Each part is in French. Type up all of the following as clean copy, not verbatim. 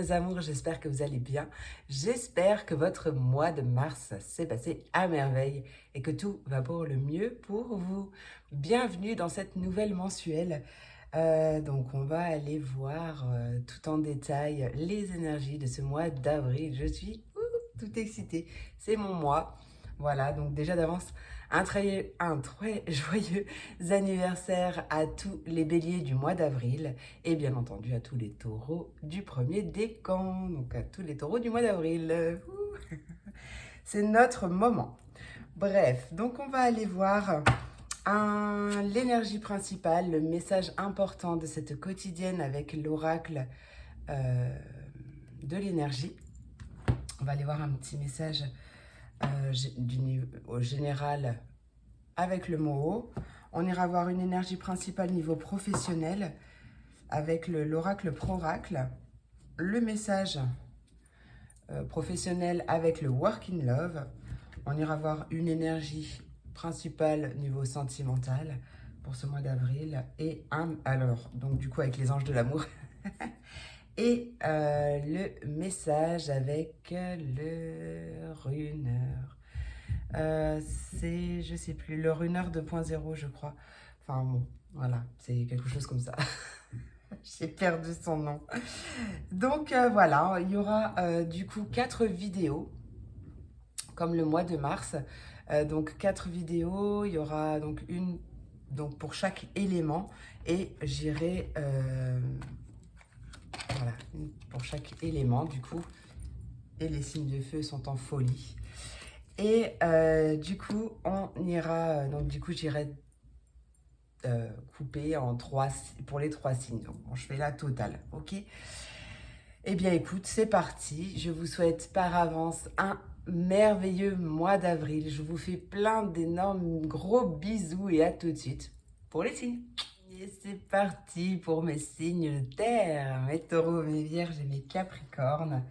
mes amours, j'espère que vous allez bien. J'espère que votre mois de mars s'est passé à merveille et que tout va pour le mieux pour vous. Bienvenue dans cette nouvelle mensuelle. Donc on va aller voir tout en détail les énergies de ce mois d'avril. Je suis tout excitée, c'est mon mois. Voilà, donc déjà d'avance, un très joyeux anniversaire à tous les béliers du mois d'avril et bien entendu à tous les taureaux du premier décan, donc à tous les taureaux du mois d'avril. C'est notre moment. Bref, donc on va aller voir l'énergie principale, le message important de cette quotidienne avec l'oracle de l'énergie. On va aller voir un petit message du niveau général avec le mot haut. On ira voir une énergie principale niveau professionnel avec l'oracle proracle. Le message professionnel avec le work in love. On ira voir une énergie principale niveau sentimental pour ce mois d'avril. Et donc du coup avec les anges de l'amour. Et le message avec le runeur. C'est, je sais plus, le runner 2.0 je crois. Enfin bon, voilà, c'est quelque chose comme ça. J'ai perdu son nom. Donc voilà, il y aura du coup 4 vidéos, comme le mois de mars. Donc 4 vidéos, il y aura donc une donc pour chaque élément. Et j'irai, voilà, une pour chaque élément du coup. Et les signes de feu sont en folie. Et du coup, on ira, donc du coup j'irai couper en 3 pour les 3 signes. Donc bon, je fais la totale, ok? Eh bien écoute, c'est parti. Je vous souhaite par avance un merveilleux mois d'avril. Je vous fais plein d'énormes gros bisous et à tout de suite pour les signes. Et c'est parti pour mes signes de terre, mes taureaux, mes vierges et mes capricornes.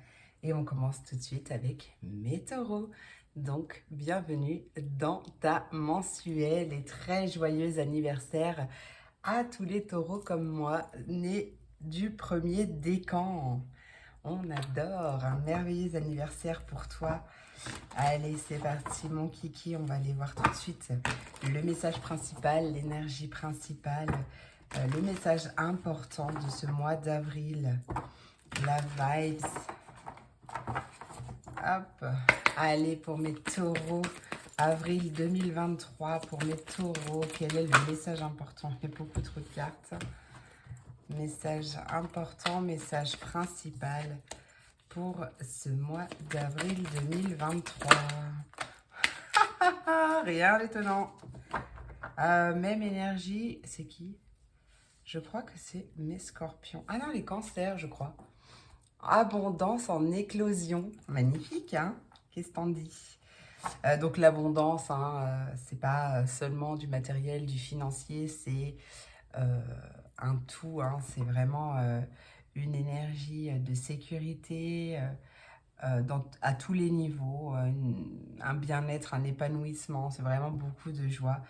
Et on commence tout de suite avec mes taureaux. Donc, bienvenue dans ta mensuelle et très joyeux anniversaire à tous les taureaux comme moi, nés du premier décan. On adore, un merveilleux anniversaire pour toi. Allez, c'est parti mon kiki, on va aller voir tout de suite le message principal, l'énergie principale, le message important de ce mois d'avril, la vibes. Hop, allez pour mes taureaux, avril 2023 pour mes taureaux, quel est le message important? Il y a beaucoup trop de cartes. Message important, message principal pour ce mois d'avril 2023. Rien d'étonnant. Même énergie, c'est qui? Je crois que c'est mes scorpions. Ah non, les cancers, je crois. Abondance en éclosion. Magnifique, hein? Qu'est-ce que t'en dis? Donc l'abondance, hein, c'est pas seulement du matériel, du financier, c'est un tout, hein, c'est vraiment une énergie de sécurité à tous les niveaux, un bien-être, un épanouissement, c'est vraiment beaucoup de joie.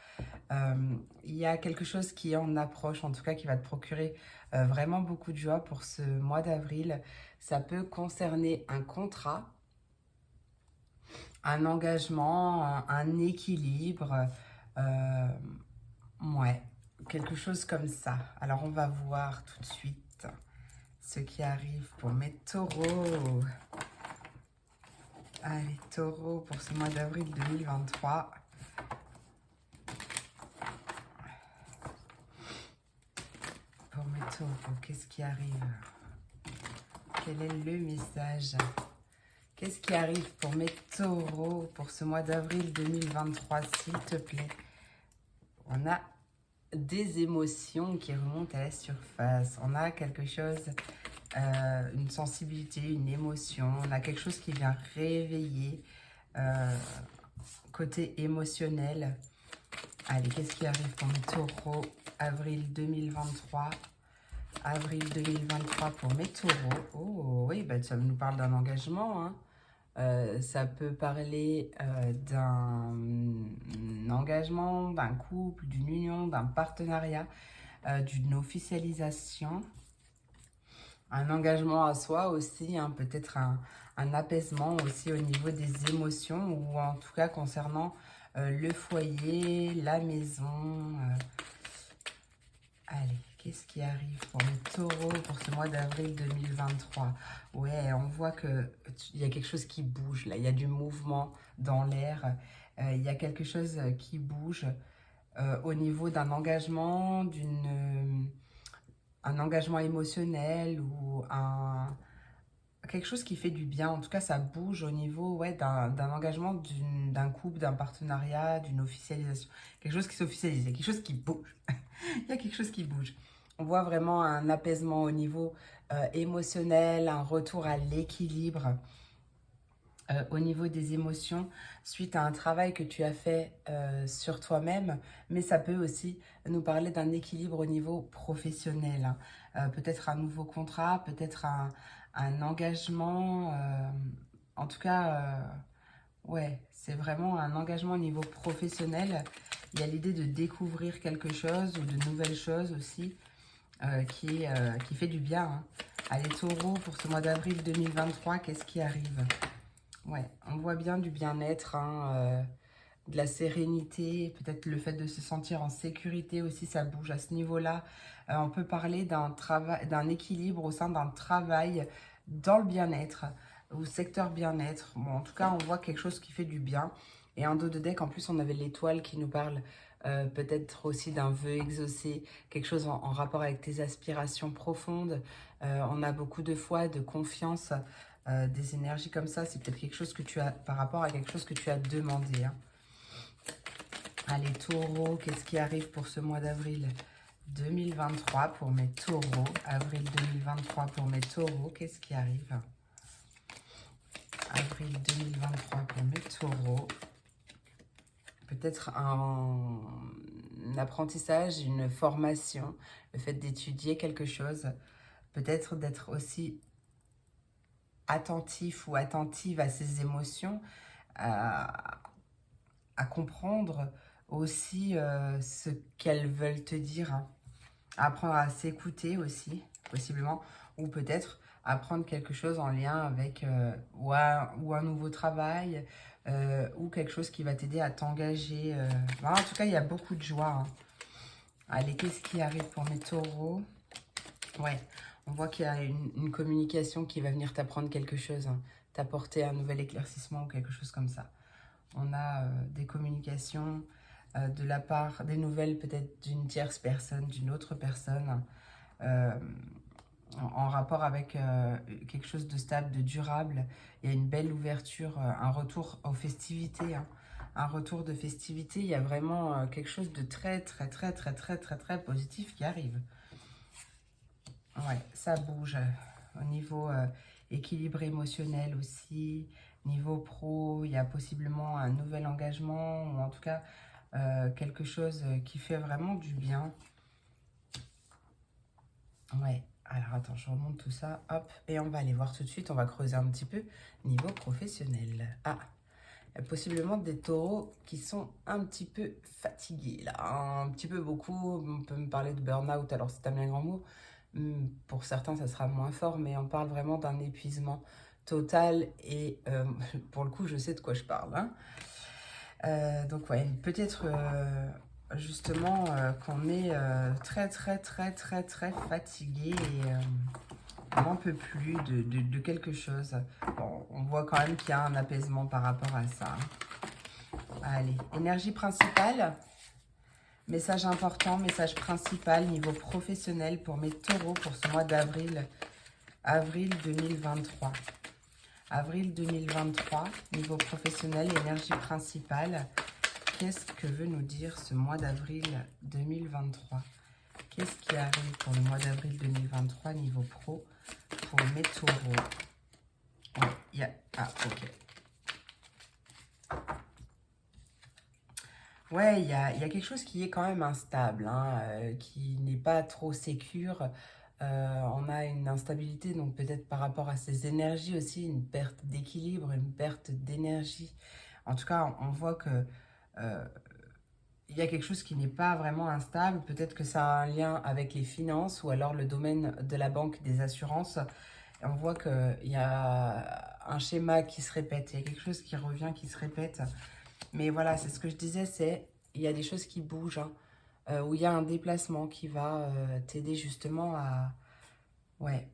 Il y a quelque chose qui est en approche, en tout cas qui va te procurer vraiment beaucoup de joie pour ce mois d'avril. Ça peut concerner un contrat, un engagement, un équilibre, ouais, quelque chose comme ça. Alors on va voir tout de suite ce qui arrive pour mes taureaux. Allez, taureaux, pour ce mois d'avril 2023. Pour mes taureaux, qu'est-ce qui arrive? Quel est le message? Qu'est-ce qui arrive pour mes taureaux pour ce mois d'avril 2023, s'il te plaît? On a des émotions qui remontent à la surface. On a quelque chose, une sensibilité, une émotion. On a quelque chose qui vient réveiller côté émotionnel. Allez, qu'est-ce qui arrive pour mes taureaux? Avril 2023. Avril 2023 pour mes taureaux. Oh oui, bah, ça nous parle d'un engagement, hein. Ça peut parler d'un engagement, d'un couple, d'une union, d'un partenariat, d'une officialisation. un engagement à soi aussi, hein, peut-être un apaisement aussi au niveau des émotions ou en tout cas concernant le foyer, la maison. Allez, qu'est-ce qui arrive pour les taureaux pour ce mois d'avril 2023? Ouais, on voit qu'il y a quelque chose qui bouge là, il y a du mouvement dans l'air, il y a quelque chose qui bouge au niveau d'un engagement, un engagement émotionnel ou quelque chose qui fait du bien. En tout cas, ça bouge au niveau ouais, d'un engagement, d'un couple, d'un partenariat, d'une officialisation. Quelque chose qui s'officialise, quelque chose qui bouge. Il y a quelque chose qui bouge. On voit vraiment un apaisement au niveau émotionnel, un retour à l'équilibre au niveau des émotions suite à un travail que tu as fait sur toi-même, mais ça peut aussi nous parler d'un équilibre au niveau professionnel, hein. Peut-être un nouveau contrat, peut-être un engagement, en tout cas, ouais, c'est vraiment un engagement au niveau professionnel. Il y a l'idée de découvrir quelque chose ou de nouvelles choses aussi qui fait du bien, hein. Allez, taureau, pour ce mois d'avril 2023, qu'est-ce qui arrive? Ouais, on voit bien du bien-être, hein, de la sérénité, peut-être le fait de se sentir en sécurité aussi, ça bouge à ce niveau-là. On peut parler d'un équilibre au sein d'un travail dans le bien-être, au secteur bien-être. Bon, en tout cas, on voit quelque chose qui fait du bien. Et en dos de deck, en plus, on avait l'étoile qui nous parle peut-être aussi d'un vœu exaucé, quelque chose en rapport avec tes aspirations profondes. On a beaucoup de foi, de confiance, des énergies comme ça. C'est peut-être quelque chose que tu as, par rapport à quelque chose que tu as demandé, hein. Allez, taureau, qu'est-ce qui arrive pour ce mois d'avril 2023 pour mes taureaux? Avril 2023 pour mes taureaux, qu'est-ce qui arrive? Avril 2023 pour mes taureaux. Peut-être un apprentissage, une formation, le fait d'étudier quelque chose. Peut-être d'être aussi attentif ou attentive à ses émotions, à comprendre aussi ce qu'elles veulent te dire, hein. Apprendre à s'écouter aussi, possiblement, ou peut-être apprendre quelque chose en lien avec ou un nouveau travail, ou quelque chose qui va t'aider à t'engager. En tout cas, il y a beaucoup de joie, hein. Allez, qu'est-ce qui arrive pour mes taureaux? Ouais, on voit qu'il y a une communication qui va venir t'apprendre quelque chose, hein, t'apporter un nouvel éclaircissement ou quelque chose comme ça. On a des communications de la part, des nouvelles peut-être d'une tierce personne, d'une autre personne, euh, en rapport avec quelque chose de stable, de durable. Il y a une belle ouverture, un retour aux festivités, hein. Un retour de festivités. Il y a vraiment quelque chose de très, très, très, très, très, très, très positif qui arrive. Ouais, ça bouge au niveau équilibre émotionnel aussi. Niveau pro, il y a possiblement un nouvel engagement ou en tout cas quelque chose qui fait vraiment du bien. Ouais, alors attends, je remonte tout ça, hop, et on va aller voir tout de suite, on va creuser un petit peu niveau professionnel. Ah, il y a possiblement des taureaux qui sont un petit peu fatigués là, hein, un petit peu beaucoup, on peut me parler de burn-out, alors c'est un grand mot. Pour certains, ça sera moins fort, mais on parle vraiment d'un épuisement total et pour le coup, je sais de quoi je parle, hein. Donc ouais, peut-être justement qu'on est très très très très très fatigué et on n'en peut plus de quelque chose. Bon, on voit quand même qu'il y a un apaisement par rapport à ça, hein. Allez, énergie principale. Message important, message principal niveau professionnel pour mes taureaux pour ce mois d'avril, avril 2023. Avril 2023, niveau professionnel, énergie principale. Qu'est-ce que veut nous dire ce mois d'avril 2023? Qu'est-ce qui arrive pour le mois d'avril 2023 niveau pro pour mes taureaux? Ouais, ah, ok. Ouais, il y a quelque chose qui est quand même instable, hein, qui n'est pas trop sécure. On a une instabilité, donc peut-être par rapport à ces énergies aussi, une perte d'équilibre, une perte d'énergie. En tout cas, on voit que il y a quelque chose qui n'est pas vraiment instable. Peut-être que ça a un lien avec les finances ou alors le domaine de la banque, des assurances. Et on voit qu'il y a un schéma qui se répète. Il y a quelque chose qui revient, qui se répète. Mais voilà, c'est ce que je disais, c'est il y a des choses qui bougent, hein, où il y a un déplacement qui va t'aider justement à... Ouais,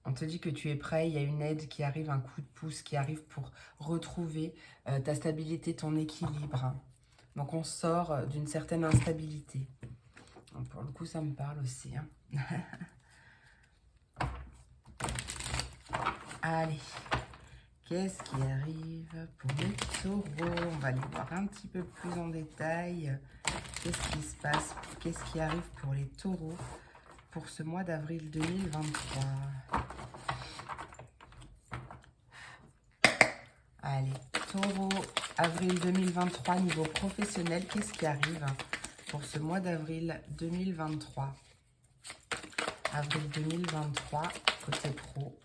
on te dit que tu es prêt, il y a une aide qui arrive, un coup de pouce qui arrive pour retrouver ta stabilité, ton équilibre, hein. Donc on sort d'une certaine instabilité. Donc, pour le coup, ça me parle aussi, hein. Allez, qu'est-ce qui arrive pour les taureaux? On va aller voir un petit peu plus en détail. Qu'est-ce qui se passe? Qu'est-ce qui arrive pour les taureaux pour ce mois d'avril 2023? Allez, taureau, avril 2023, niveau professionnel, qu'est-ce qui arrive pour ce mois d'avril 2023? Avril 2023, côté pro.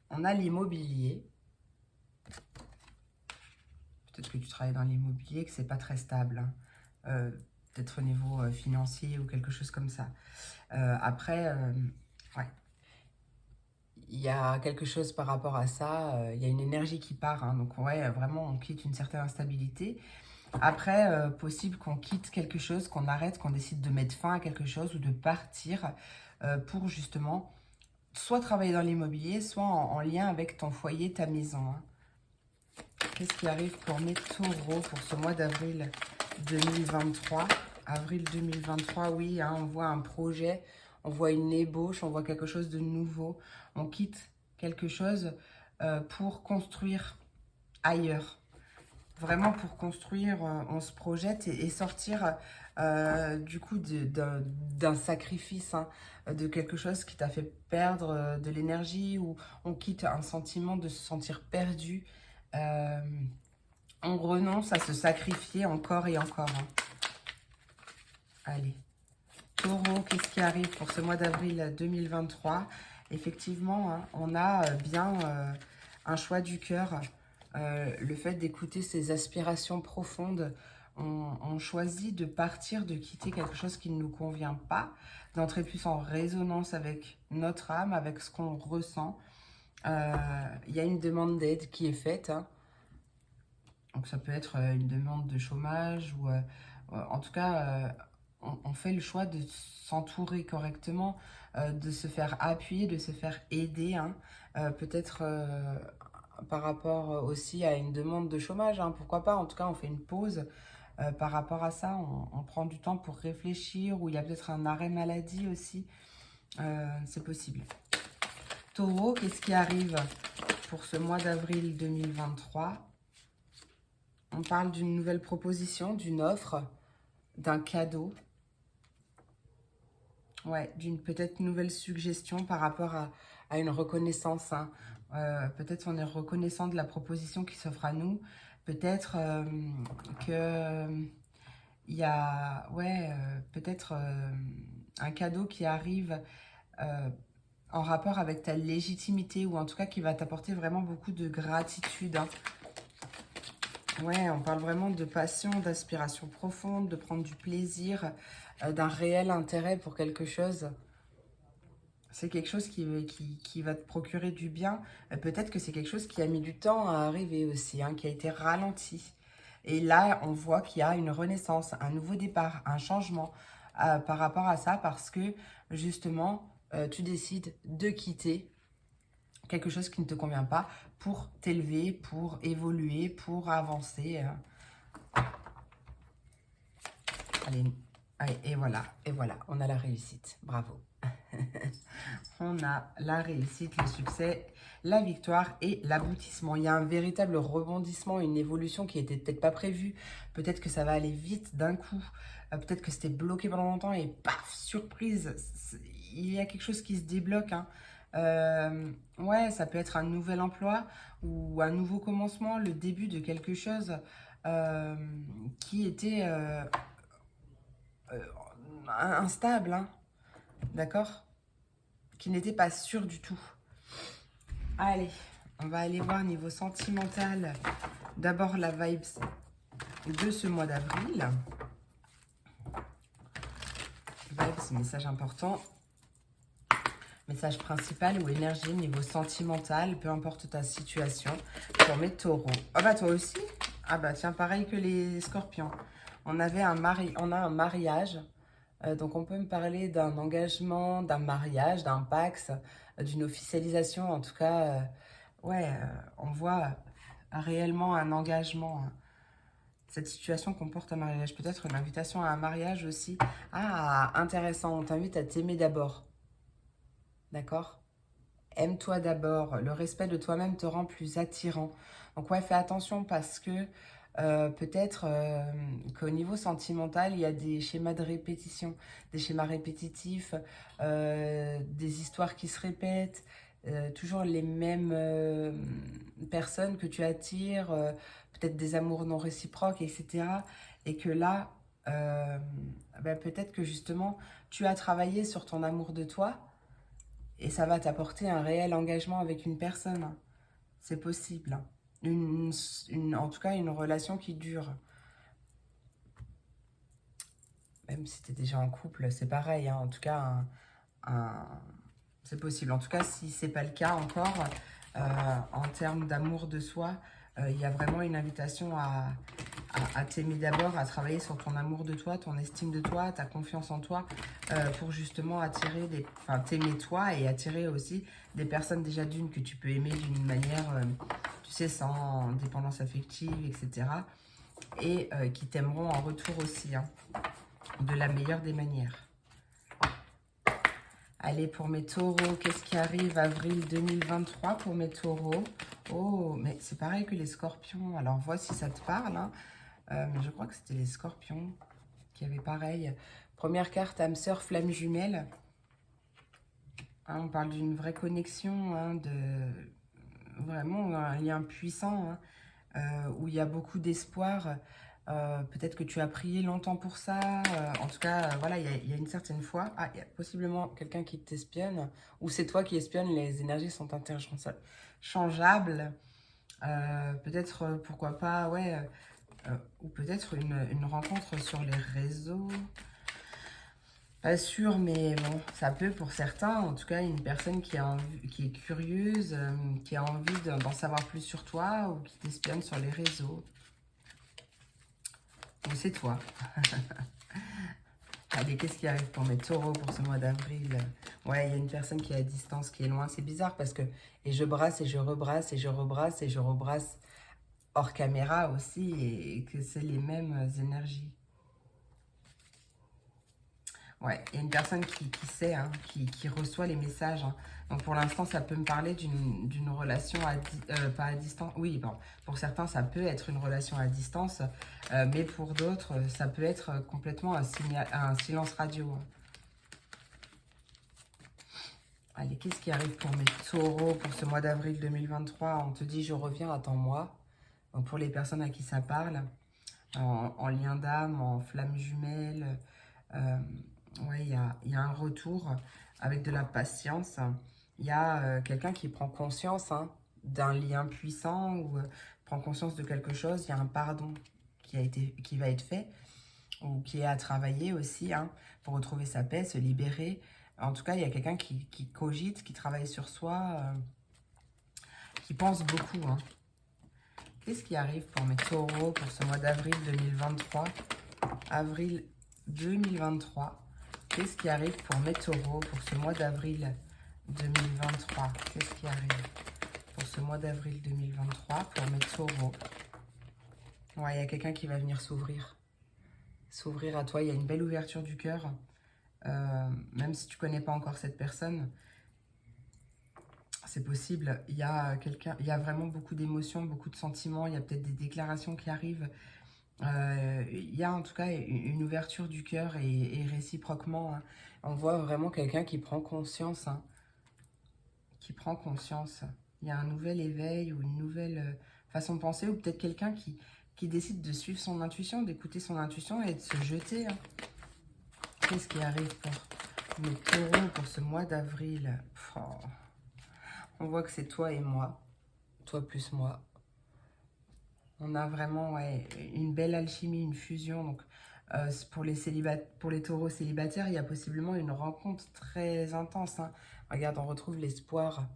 On a l'immobilier. Peut-être que tu travailles dans l'immobilier, que c'est pas très stable, hein. Peut-être au niveau financier ou quelque chose comme ça. Après, ouais. Il y a quelque chose par rapport à ça, il y a une énergie qui part, hein. Donc ouais, vraiment, on quitte une certaine instabilité. Après, possible qu'on quitte quelque chose, qu'on arrête, qu'on décide de mettre fin à quelque chose ou de partir pour justement soit travailler dans l'immobilier, soit en lien avec ton foyer, ta maison, hein. Qu'est-ce qui arrive pour mes taureaux pour ce mois d'avril 2023? Avril 2023, oui, hein, on voit un projet, on voit une ébauche, on voit quelque chose de nouveau. On quitte quelque chose pour construire ailleurs. Vraiment pour construire, on se projette et sortir du coup d'un sacrifice, hein, de quelque chose qui t'a fait perdre de l'énergie, ou on quitte un sentiment de se sentir perdu. On renonce à se sacrifier encore et encore, hein. Allez, taureau, qu'est-ce qui arrive pour ce mois d'avril 2023? Effectivement, hein, on a bien un choix du cœur. Le fait d'écouter ses aspirations profondes. On choisit de partir, de quitter quelque chose qui ne nous convient pas, d'entrer plus en résonance avec notre âme, avec ce qu'on ressent. Il y a une demande d'aide qui est faite, hein. Donc ça peut être une demande de chômage ou en tout cas on fait le choix de s'entourer correctement, de se faire appuyer, de se faire aider, hein. Peut-être par rapport aussi à une demande de chômage, hein, pourquoi pas. En tout cas, on fait une pause par rapport à ça. On prend du temps pour réfléchir, ou il y a peut-être un arrêt maladie aussi. C'est possible. Taureau, qu'est-ce qui arrive pour ce mois d'avril 2023? On parle d'une nouvelle proposition, d'une offre, d'un cadeau. Ouais, d'une peut-être nouvelle suggestion par rapport à une reconnaissance, hein. Peut-être on est reconnaissant de la proposition qui s'offre à nous. Peut-être que il y a, ouais, peut-être un cadeau qui arrive en rapport avec ta légitimité, ou en tout cas qui va t'apporter vraiment beaucoup de gratitude, hein. Ouais, on parle vraiment de passion, d'aspiration profonde, de prendre du plaisir, d'un réel intérêt pour quelque chose. C'est quelque chose qui va te procurer du bien. Peut-être que c'est quelque chose qui a mis du temps à arriver aussi, hein, qui a été ralenti. Et là, on voit qu'il y a une renaissance, un nouveau départ, un changement par rapport à ça, parce que justement, tu décides de quitter quelque chose qui ne te convient pas pour t'élever, pour évoluer, pour avancer. Allez, allez, et voilà, on a la réussite. Bravo. On a la réussite, le succès, la victoire et l'aboutissement. Il y a un véritable rebondissement, une évolution qui n'était peut-être pas prévue. Peut-être que ça va aller vite d'un coup. Peut-être que c'était bloqué pendant longtemps et paf, surprise, il y a quelque chose qui se débloque, hein. Ouais, ça peut être un nouvel emploi ou un nouveau commencement, le début de quelque chose qui était instable, hein, d'accord, qui n'était pas sûr du tout. Allez, on va aller voir niveau sentimental. D'abord la vibes de ce mois d'avril. Vibes, message important. Message principal ou énergie niveau sentimental, peu importe ta situation, pour mes taureaux. Ah bah toi aussi? Ah bah tiens, pareil que les scorpions. On a un mariage, donc on peut me parler d'un engagement, d'un mariage, d'un pax, d'une officialisation. En tout cas, on voit réellement un engagement. Cette situation comporte un mariage, peut-être une invitation à un mariage aussi. Ah, intéressant, on t'invite à t'aimer d'abord. D'accord? Aime-toi d'abord. Le respect de toi-même te rend plus attirant. Donc ouais, fais attention parce que peut-être qu'au niveau sentimental, il y a des schémas de répétition, des schémas répétitifs, des histoires qui se répètent, toujours les mêmes personnes que tu attires, peut-être des amours non réciproques, etc. Et que là, peut-être que justement, tu as travaillé sur ton amour de toi, et ça va t'apporter un réel engagement avec une personne. C'est possible. En tout cas, une relation qui dure. Même si tu es déjà en couple, c'est pareil. En tout cas, c'est possible. En tout cas, si ce n'est pas le cas encore, en termes d'amour de soi, il y a vraiment une invitation à t'aimer d'abord, à travailler sur ton amour de toi, ton estime de toi, ta confiance en toi, pour justement attirer t'aimer toi et attirer aussi des personnes déjà d'une que tu peux aimer d'une manière, tu sais, sans dépendance affective, etc. Et qui t'aimeront en retour aussi, hein, de la meilleure des manières. Allez, pour mes taureaux, qu'est-ce qui arrive avril 2023 pour mes taureaux? Oh, mais c'est pareil que les scorpions. Alors, vois si ça te parle, hein. Mais je crois que c'était les scorpions qui avaient pareil. Première carte, âme sœur, flamme jumelle. Hein, on parle d'une vraie connexion, hein, de vraiment un lien puissant, hein, où il y a beaucoup d'espoir. Peut-être que tu as prié longtemps pour ça. En tout cas, voilà, il y a une certaine foi. Ah, il y a possiblement quelqu'un qui t'espionne. Ou c'est toi qui espionnes. Les énergies sont interchangeables. Peut-être, pourquoi pas, ouais. Ou peut-être une rencontre sur les réseaux. Pas sûr, mais bon, ça peut pour certains. En tout cas, une personne qui est curieuse, qui a envie d'en savoir plus sur toi ou qui t'espionne sur les réseaux. Ou c'est toi. Allez, qu'est-ce qui arrive pour mes taureaux pour ce mois d'avril? Ouais, il y a une personne qui est à distance, qui est loin. C'est bizarre parce que... Et je brasse et je rebrasse et je rebrasse et je rebrasse hors caméra aussi. Et que c'est les mêmes énergies. Ouais, il y a une personne qui sait, hein, qui reçoit les messages. Hein. Donc pour l'instant, ça peut me parler d'une relation pas à distance. Oui, bon, pour certains, ça peut être une relation à distance, mais pour d'autres, ça peut être complètement un silence radio. Hein. Allez, qu'est-ce qui arrive pour mes taureaux pour ce mois d'avril 2023? On te dit, je reviens, attends-moi. Donc pour les personnes à qui ça parle, en lien d'âme, en flamme jumelle, ouais, il y a un retour avec de la patience. Il y a quelqu'un qui prend conscience, hein, d'un lien puissant ou prend conscience de quelque chose. Il y a un pardon qui va être fait ou qui est à travailler aussi, hein, pour retrouver sa paix, se libérer. En tout cas, il y a quelqu'un qui cogite, qui travaille sur soi, qui pense beaucoup. Hein. Qu'est-ce qui arrive pour mes taureaux pour ce mois d'avril 2023? Avril 2023. Qu'est-ce qui arrive pour mes taureaux pour ce mois d'avril 2023? Qu'est-ce qui arrive pour ce mois d'avril 2023 pour mes taureaux? Ouais, il y a quelqu'un qui va venir s'ouvrir. S'ouvrir à toi. Il y a une belle ouverture du cœur. Même si tu ne connais pas encore cette personne, c'est possible. Il y a vraiment beaucoup d'émotions, beaucoup de sentiments. Il y a peut-être des déclarations qui arrivent. Il y a en tout cas une ouverture du cœur et réciproquement, hein, on voit vraiment quelqu'un qui prend conscience, hein, qui prend conscience. Il y a un nouvel éveil ou une nouvelle façon de penser, ou peut-être quelqu'un qui décide de suivre son intuition, d'écouter son intuition et de se jeter. Hein. Qu'est-ce qui arrive pour mes taureaux pour ce mois d'avril? On voit que c'est toi et moi, toi plus moi. On a vraiment ouais, une belle alchimie, une fusion. Donc, pour les taureaux célibataires, il y a possiblement une rencontre très intense. Hein. Regarde, on retrouve l'espoir.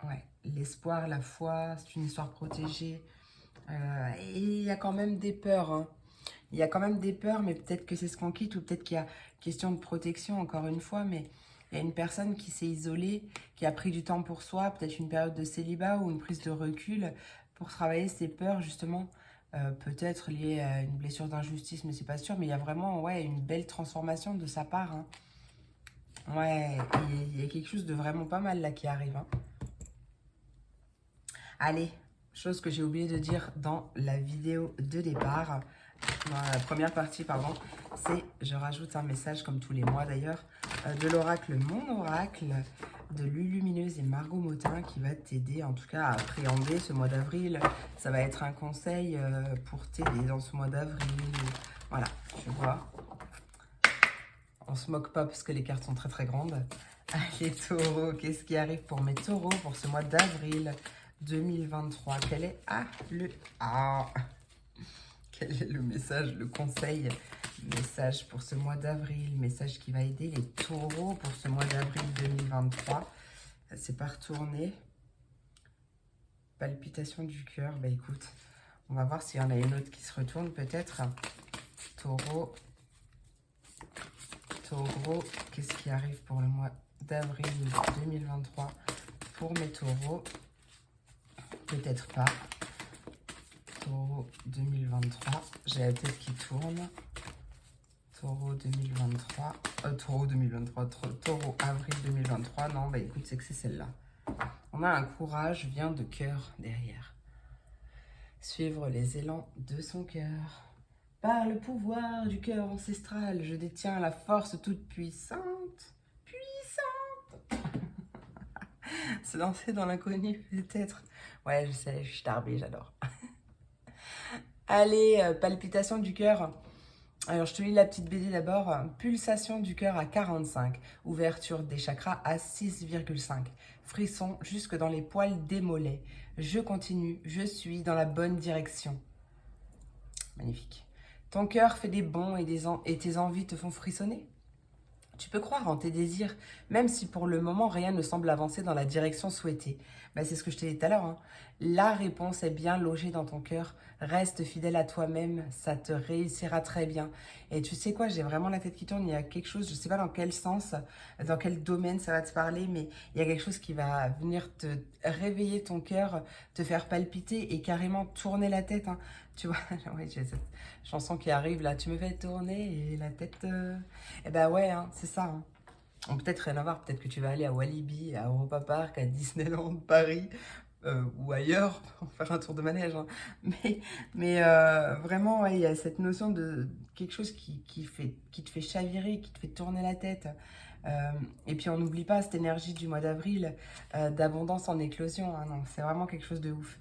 Ouais, l'espoir, la foi, c'est une histoire protégée. Et il y a quand même des peurs. Hein. Il y a quand même des peurs, mais peut-être que c'est ce qu'on quitte, ou peut-être qu'il y a question de protection, encore une fois, mais il y a une personne qui s'est isolée, qui a pris du temps pour soi, peut-être une période de célibat ou une prise de recul pour travailler ses peurs, justement, peut-être liées à une blessure d'injustice, mais c'est pas sûr, mais il y a vraiment ouais, une belle transformation de sa part. Hein. Ouais, il y a quelque chose de vraiment pas mal là qui arrive. Hein. Allez, chose que j'ai oublié de dire dans la vidéo de départ, dans la première partie, pardon, c'est, je rajoute un message, comme tous les mois d'ailleurs, de l'oracle Mon Oracle, de Lulumineuse et Margot Motin, qui va t'aider en tout cas à appréhender ce mois d'avril. Ça va être un conseil pour t'aider dans ce mois d'avril. Voilà, tu vois. On se moque pas parce que les cartes sont très très grandes. Allez taureaux, qu'est-ce qui arrive pour mes taureaux pour ce mois d'avril 2023? Quel est quel est le message, le conseil, message pour ce mois d'avril, message qui va aider les taureaux pour ce mois d'avril 2023? C'est pas retourné. Palpitation du cœur. Bah écoute, on va voir s'il y en a une autre qui se retourne peut-être. Taureau. Taureau, qu'est-ce qui arrive pour le mois d'avril 2023 pour mes taureaux? Peut-être pas. Taureau 2023, j'ai la tête qui tourne. Taureau 2023, taureau 2023, taureau avril 2023. Non, bah écoute, c'est que c'est celle-là. On a un courage vient de cœur derrière. Suivre les élans de son cœur. Par le pouvoir du cœur ancestral, je détiens la force toute puissante. Se lancer dans l'inconnu, peut-être. Ouais, je sais, je suis tarbée, j'adore. Allez, palpitation du cœur. Alors, je te lis la petite BD d'abord. Pulsation du cœur à 45. Ouverture des chakras à 6,5. Frisson jusque dans les poils des mollets. Je continue, je suis dans la bonne direction. Magnifique. Ton cœur fait des bonds et tes envies te font frissonner. Tu peux croire en tes désirs, même si pour le moment rien ne semble avancer dans la direction souhaitée. Ben, c'est ce que je t'ai dit tout à l'heure. Hein. La réponse est bien logée dans ton cœur. Reste fidèle à toi-même, ça te réussira très bien. Et tu sais quoi, j'ai vraiment la tête qui tourne. Il y a quelque chose, je ne sais pas dans quel sens, dans quel domaine ça va te parler, mais il y a quelque chose qui va venir te réveiller ton cœur, te faire palpiter et carrément tourner la tête. Hein. Tu vois, ouais, j'ai cette chanson qui arrive là, tu me fais tourner et la tête... Eh ben ouais, hein, c'est ça. Hein. Peut-être rien à voir, peut-être que tu vas aller à Walibi, à Europa Park, à Disneyland Paris ou ailleurs pour faire un tour de manège. Hein. Mais vraiment, ouais, il y a cette notion de quelque chose qui te fait chavirer, qui te fait tourner la tête. Et puis on n'oublie pas cette énergie du mois d'avril, d'abondance en éclosion. Hein, non, c'est vraiment quelque chose de ouf.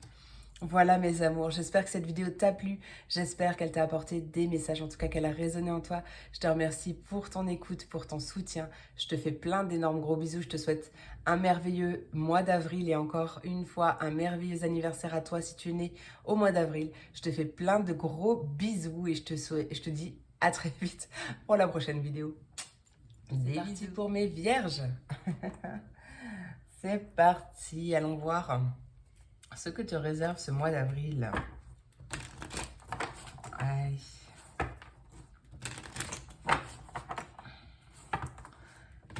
Voilà mes amours, j'espère que cette vidéo t'a plu, j'espère qu'elle t'a apporté des messages, en tout cas qu'elle a résonné en toi. Je te remercie pour ton écoute, pour ton soutien. Je te fais plein d'énormes gros bisous, je te souhaite un merveilleux mois d'avril et encore une fois un merveilleux anniversaire à toi si tu es né au mois d'avril. Je te fais plein de gros bisous et je te dis à très vite pour la prochaine vidéo. Des bisous pour mes vierges. C'est parti, allons voir ce que te réserve ce mois d'avril. Aïe.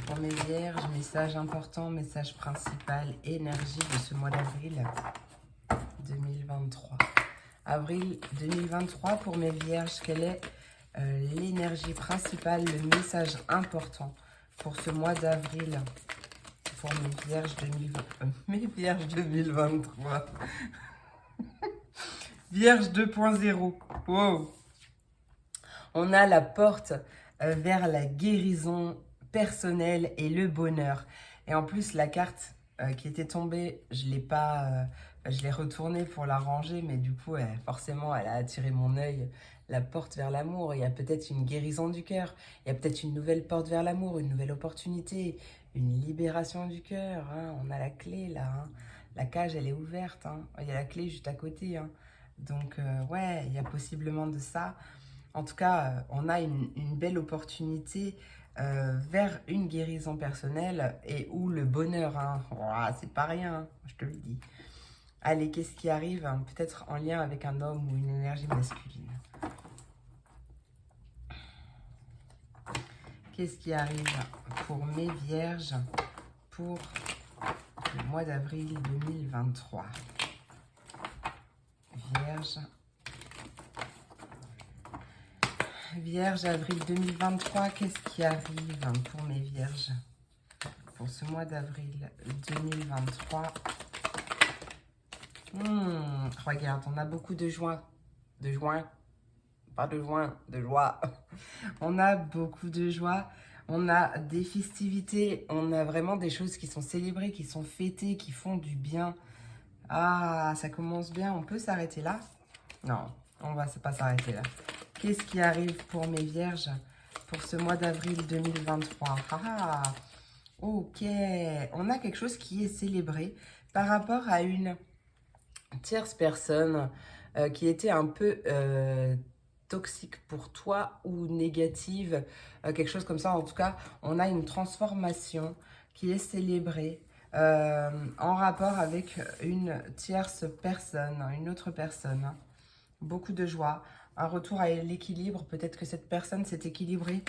Pour mes vierges, message important, message principal, énergie de ce mois d'avril 2023. Avril 2023 pour mes vierges, quelle est l'énergie principale, le message important pour ce mois d'avril pour mes vierges 2023. Vierge 2.0. Wow. On a la porte vers la guérison personnelle et le bonheur. Et en plus, la carte qui était tombée, je l'ai retournée pour la ranger, mais du coup, forcément, elle a attiré mon œil. La porte vers l'amour, il y a peut-être une guérison du cœur, il y a peut-être une nouvelle porte vers l'amour, une nouvelle opportunité, une libération du cœur. Hein. On a la clé là. Hein. la cage, elle est ouverte. Hein. Il y a la clé juste à côté. Hein. Donc, ouais, il y a possiblement de ça. En tout cas, on a une belle opportunité vers une guérison personnelle et où le bonheur, hein, ouah, c'est pas rien, hein, je te le dis. Allez, qu'est-ce qui arrive? Hein, peut-être en lien avec un homme ou une énergie masculine. Qu'est-ce qui arrive pour mes vierges pour le mois d'avril 2023? Vierge. Vierge, avril 2023, qu'est-ce qui arrive pour mes vierges pour ce mois d'avril 2023? Regarde, on a beaucoup de joie. De joie. Pas de joie, de joie. On a beaucoup de joie. On a des festivités. On a vraiment des choses qui sont célébrées, qui sont fêtées, qui font du bien. Ah, ça commence bien. On peut s'arrêter là? Non, on va pas s'arrêter là. Qu'est-ce qui arrive pour mes vierges pour ce mois d'avril 2023? Ah, ok. On a quelque chose qui est célébré par rapport à une tierce personne qui était un peu toxique pour toi ou négative, quelque chose comme ça. En tout cas, on a une transformation qui est célébrée en rapport avec une tierce personne, une autre personne. Beaucoup de joie, un retour à l'équilibre. Peut-être que cette personne s'est équilibrée,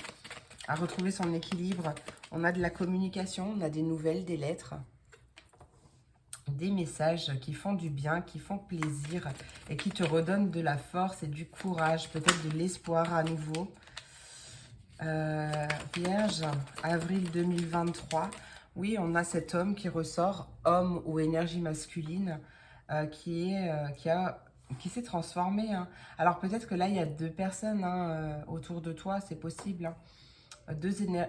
a retrouvé son équilibre. On a de la communication, on a des nouvelles, des lettres, des messages qui font du bien, qui font plaisir et qui te redonnent de la force et du courage, peut-être de l'espoir à nouveau. Vierge, avril 2023. Oui, on a cet homme qui ressort, homme ou énergie masculine, qui s'est transformé. Hein. Alors peut-être que là, il y a deux personnes autour de toi, c'est possible. Hein.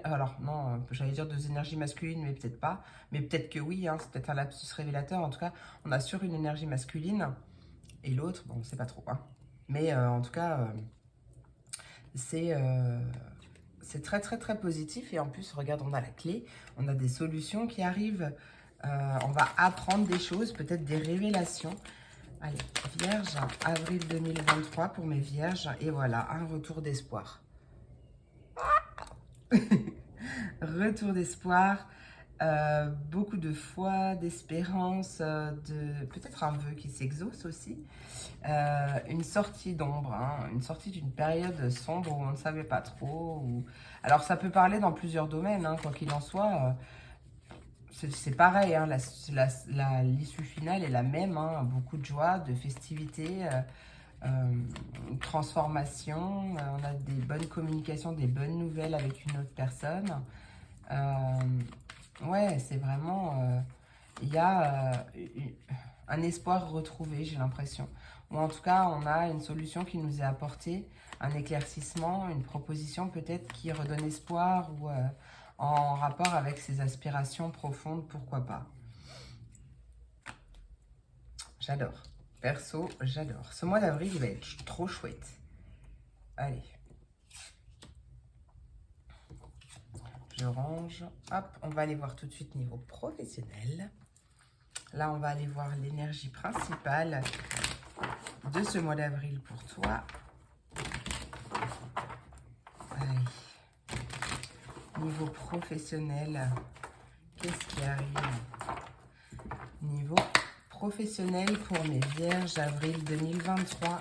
Alors non, j'allais dire deux énergies masculines, mais peut-être pas. Mais peut-être que oui, hein, c'est peut-être un lapsus révélateur. En tout cas, on a sur une énergie masculine et l'autre, bon, on ne sait pas trop. Hein. Mais en tout cas, c'est très très très positif. Et en plus, regarde, on a la clé, on a des solutions qui arrivent. On va apprendre des choses, peut-être des révélations. Allez, Vierge, avril 2023 pour mes vierges. Et voilà, un retour d'espoir. Retour d'espoir, beaucoup de foi, d'espérance, peut-être un vœu qui s'exauce aussi. Une sortie d'ombre, hein, une sortie d'une période sombre où on ne savait pas trop. Alors ça peut parler dans plusieurs domaines, hein, quoi qu'il en soit. C'est pareil, hein, l'issue finale est la même, hein, beaucoup de joie, de festivité, transformation, on a des bonnes communications, des bonnes nouvelles avec une autre personne. Ouais, c'est vraiment... Il y a un espoir retrouvé, j'ai l'impression. Ou en tout cas, on a une solution qui nous est apportée, un éclaircissement, une proposition peut-être qui redonne espoir ou en rapport avec ses aspirations profondes, pourquoi pas. J'adore. Perso, j'adore. Ce mois d'avril, il va être trop chouette. Allez. Je range. Hop, on va aller voir tout de suite niveau professionnel. Là, on va aller voir l'énergie principale de ce mois d'avril pour toi. Allez. Niveau professionnel, qu'est-ce qui arrive? Niveau professionnel pour mes vierges, avril 2023.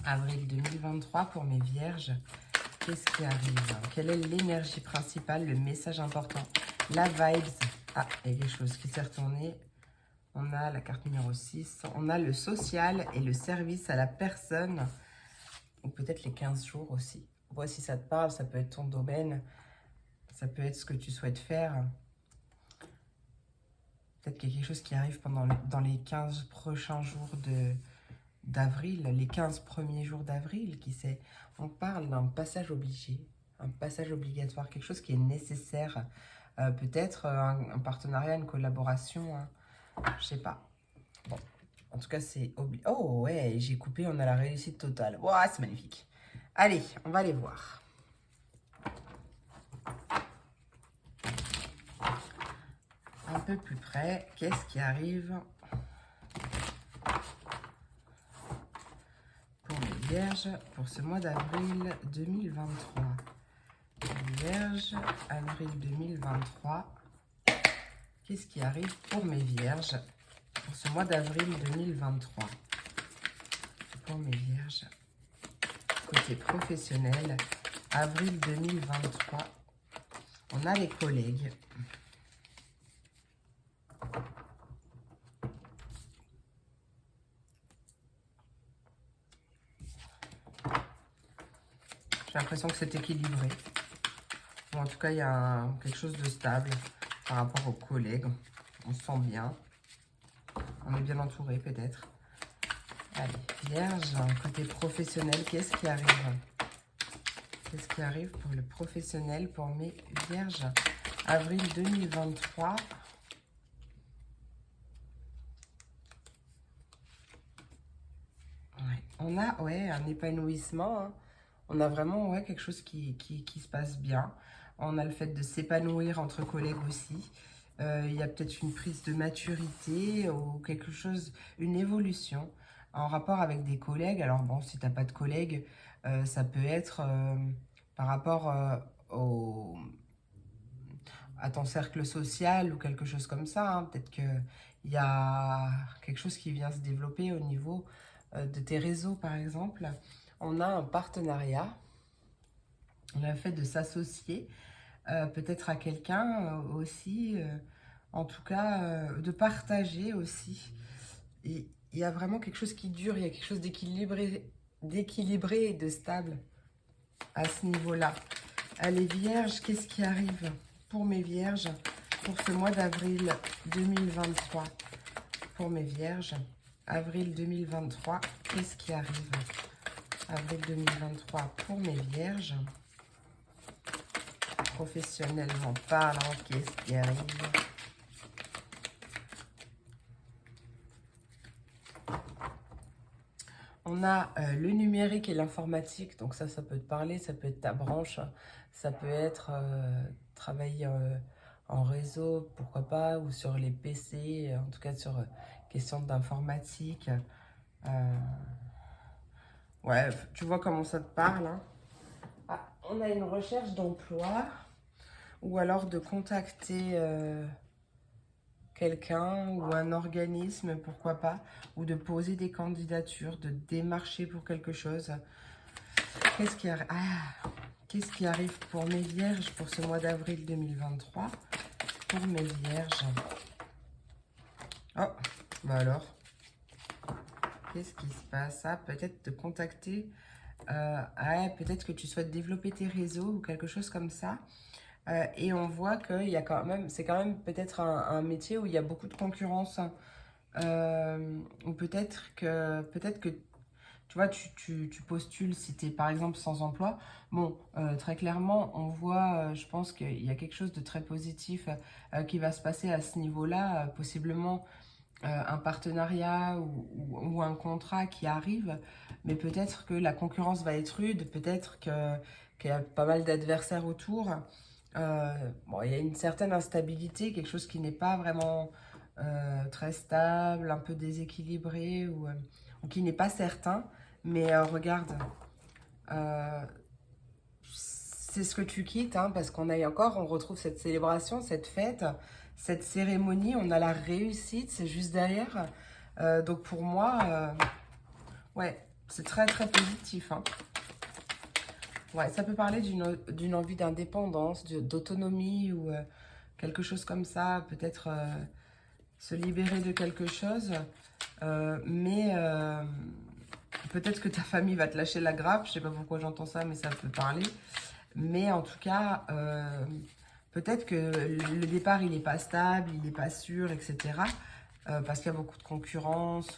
Avril 2023 pour mes vierges. Qu'est-ce qui arrive? Quelle est l'énergie principale, le message important? La vibes. Ah, il y a quelque chose qui s'est retourné. On a la carte numéro 6. On a le social et le service à la personne. Ou peut-être les 15 jours aussi. Vois si ça te parle, ça peut être ton domaine. Ça peut être ce que tu souhaites faire. Peut-être qu'il y a quelque chose qui arrive dans les 15 prochains jours d'avril, les 15 premiers jours d'avril, qui sait. On parle d'un passage obligé, un passage obligatoire, quelque chose qui est nécessaire. Peut-être un partenariat, une collaboration, hein. Je sais pas. Bon, en tout cas, c'est obligé. Oh ouais, j'ai coupé, on a la réussite totale. Ouah, c'est magnifique. Allez, on va aller voir. un peu plus près. Qu'est-ce qui arrive pour les Vierges pour ce mois d'avril 2023? Vierge, avril 2023. Qu'est-ce qui arrive pour mes Vierges pour ce mois d'avril 2023? Pour mes Vierges, côté professionnel, avril 2023, on a les collègues. J'ai l'impression que c'est équilibré. Bon, en tout cas, il y a quelque chose de stable par rapport aux collègues. On se sent bien. On est bien entouré peut-être. Allez, Vierge, côté professionnel, qu'est-ce qui arrive? Qu'est-ce qui arrive pour le professionnel, pour mes Vierges? Avril 2023. Ouais. On a un épanouissement. Hein. On a vraiment quelque chose qui se passe bien. On a le fait de s'épanouir entre collègues aussi. Il y a peut-être une prise de maturité ou quelque chose, une évolution en rapport avec des collègues. Alors bon, si tu n'as pas de collègues, ça peut être par rapport à ton cercle social ou quelque chose comme ça. Hein. Peut-être qu'il y a quelque chose qui vient se développer au niveau de tes réseaux, par exemple. On a un partenariat. On a le fait de s'associer peut-être à quelqu'un aussi. En tout cas, de partager aussi. Et il y a vraiment quelque chose qui dure, il y a quelque chose d'équilibré et de stable à ce niveau-là. Allez, Vierges, qu'est-ce qui arrive pour mes Vierges pour ce mois d'avril 2023? Pour mes Vierges, avril 2023, qu'est-ce qui arrive? Avril 2023 pour mes Vierges. Professionnellement parlant, qu'est-ce qui arrive? On a le numérique et l'informatique, donc ça peut te parler, ça peut être ta branche, ça peut être travailler en réseau, pourquoi pas, ou sur les PC, en tout cas sur questions d'informatique. Ouais, tu vois comment ça te parle. Hein. Ah, on a une recherche d'emploi, ou alors de contacter quelqu'un ou un organisme, pourquoi pas, ou de poser des candidatures, de démarcher pour quelque chose. Qu'est-ce qui arrive pour mes Vierges pour ce mois d'avril 2023? Pour mes Vierges. Oh, bah alors. Qu'est-ce qui se passe? Ah, peut-être te contacter. Peut-être que tu souhaites développer tes réseaux ou quelque chose comme ça. Et on voit que c'est quand même peut-être un métier où il y a beaucoup de concurrence. Ou peut-être que tu vois, tu postules si tu es par exemple sans emploi. Bon, très clairement, on voit, je pense qu'il y a quelque chose de très positif qui va se passer à ce niveau-là, possiblement un partenariat ou un contrat qui arrive, mais peut-être que la concurrence va être rude, peut-être qu'il y a pas mal d'adversaires autour. Bon, il y a une certaine instabilité, quelque chose qui n'est pas vraiment très stable, un peu déséquilibré ou qui n'est pas certain. Mais regarde, c'est ce que tu quittes, hein, parce qu'on a encore, on retrouve cette célébration, cette fête, cette cérémonie, on a la réussite, c'est juste derrière. Donc pour moi, ouais, c'est très très positif. Hein. Ouais, ça peut parler d'une envie d'indépendance, d'autonomie ou quelque chose comme ça, peut-être se libérer de quelque chose, mais peut-être que ta famille va te lâcher la grappe, je sais pas pourquoi j'entends ça, mais ça peut parler. Mais en tout cas, peut-être que le départ, il n'est pas stable, il n'est pas sûr, etc. Parce qu'il y a beaucoup de concurrence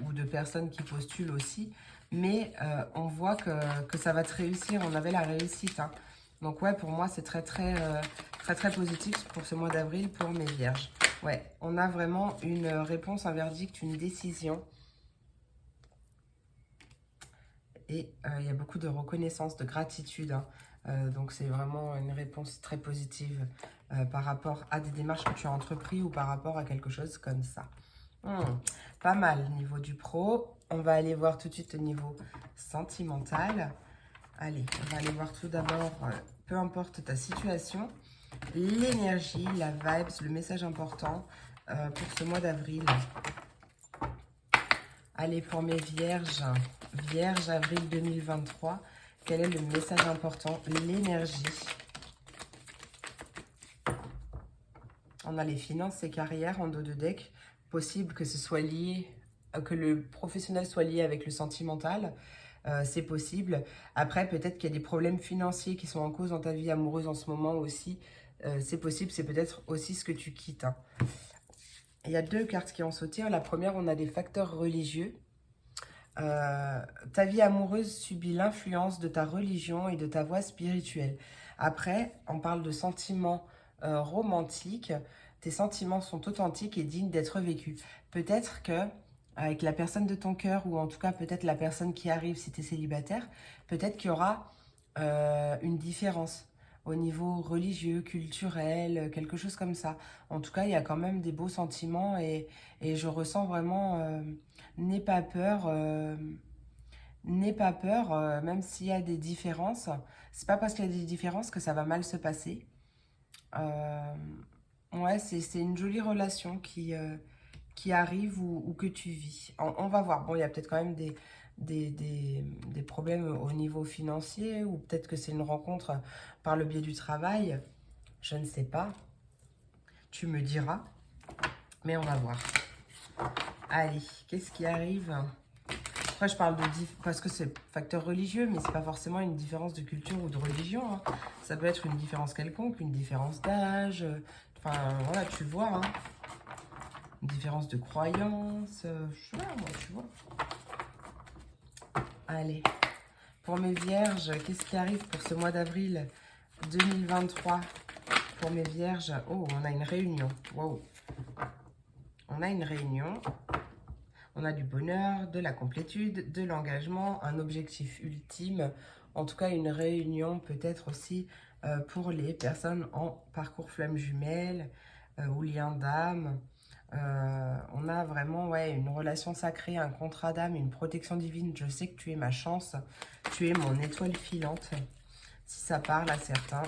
ou de personnes qui postulent aussi. Mais on voit que ça va te réussir, on avait la réussite. Hein. Donc ouais, pour moi, c'est très très positif pour ce mois d'avril pour mes Vierges. Ouais, on a vraiment une réponse, un verdict, une décision. Et il y a beaucoup de reconnaissance, de gratitude. Hein. Donc c'est vraiment une réponse très positive par rapport à des démarches que tu as entreprises ou par rapport à quelque chose comme ça. Pas mal niveau du pro. On va aller voir tout de suite au niveau sentimental. Allez, on va aller voir tout d'abord, peu importe ta situation, l'énergie, la vibes, le message important pour ce mois d'avril. Allez, pour mes vierges, vierge avril 2023, quel est le message important? L'énergie. On a les finances et carrières en dos de deck. Possible que ce soit lié, que le professionnel soit lié avec le sentimental. C'est possible. Après, peut-être qu'il y a des problèmes financiers qui sont en cause dans ta vie amoureuse en ce moment aussi. C'est possible, c'est peut-être aussi ce que tu quittes. Hein. Il y a deux cartes qui ont sauté. La première, on a des facteurs religieux. Ta vie amoureuse subit l'influence de ta religion et de ta voie spirituelle. Après, on parle de sentiments romantiques. Tes sentiments sont authentiques et dignes d'être vécus. Peut-être que avec la personne de ton cœur, ou en tout cas peut-être la personne qui arrive si tu es célibataire, peut-être qu'il y aura une différence au niveau religieux, culturel, quelque chose comme ça. En tout cas, il y a quand même des beaux sentiments et je ressens vraiment, n'aie pas peur, même s'il y a des différences. C'est pas parce qu'il y a des différences que ça va mal se passer. Euh, ouais, c'est une jolie relation qui arrive ou que tu vis. On va voir. Bon, il y a peut-être quand même des problèmes au niveau financier, ou peut-être que c'est une rencontre par le biais du travail. Je ne sais pas. Tu me diras. Mais on va voir. Allez, qu'est-ce qui arrive? Après, je parle de parce que c'est facteur religieux, mais c'est pas forcément une différence de culture ou de religion. Hein. Ça peut être une différence quelconque, une différence d'âge. Enfin, voilà, tu vois. Hein. Une différence de croyance. Je sais pas, moi, tu vois. Allez. Pour mes vierges, qu'est-ce qui arrive pour ce mois d'avril 2023? Pour mes vierges, oh, on a une réunion. Wow. On a une réunion. On a du bonheur, de la complétude, de l'engagement, un objectif ultime. En tout cas, une réunion peut-être aussi pour les personnes en parcours flamme jumelle ou lien d'âme. On a vraiment une relation sacrée, un contrat d'âme, une protection divine. Je sais que tu es ma chance, tu es mon étoile filante, si ça parle à certains.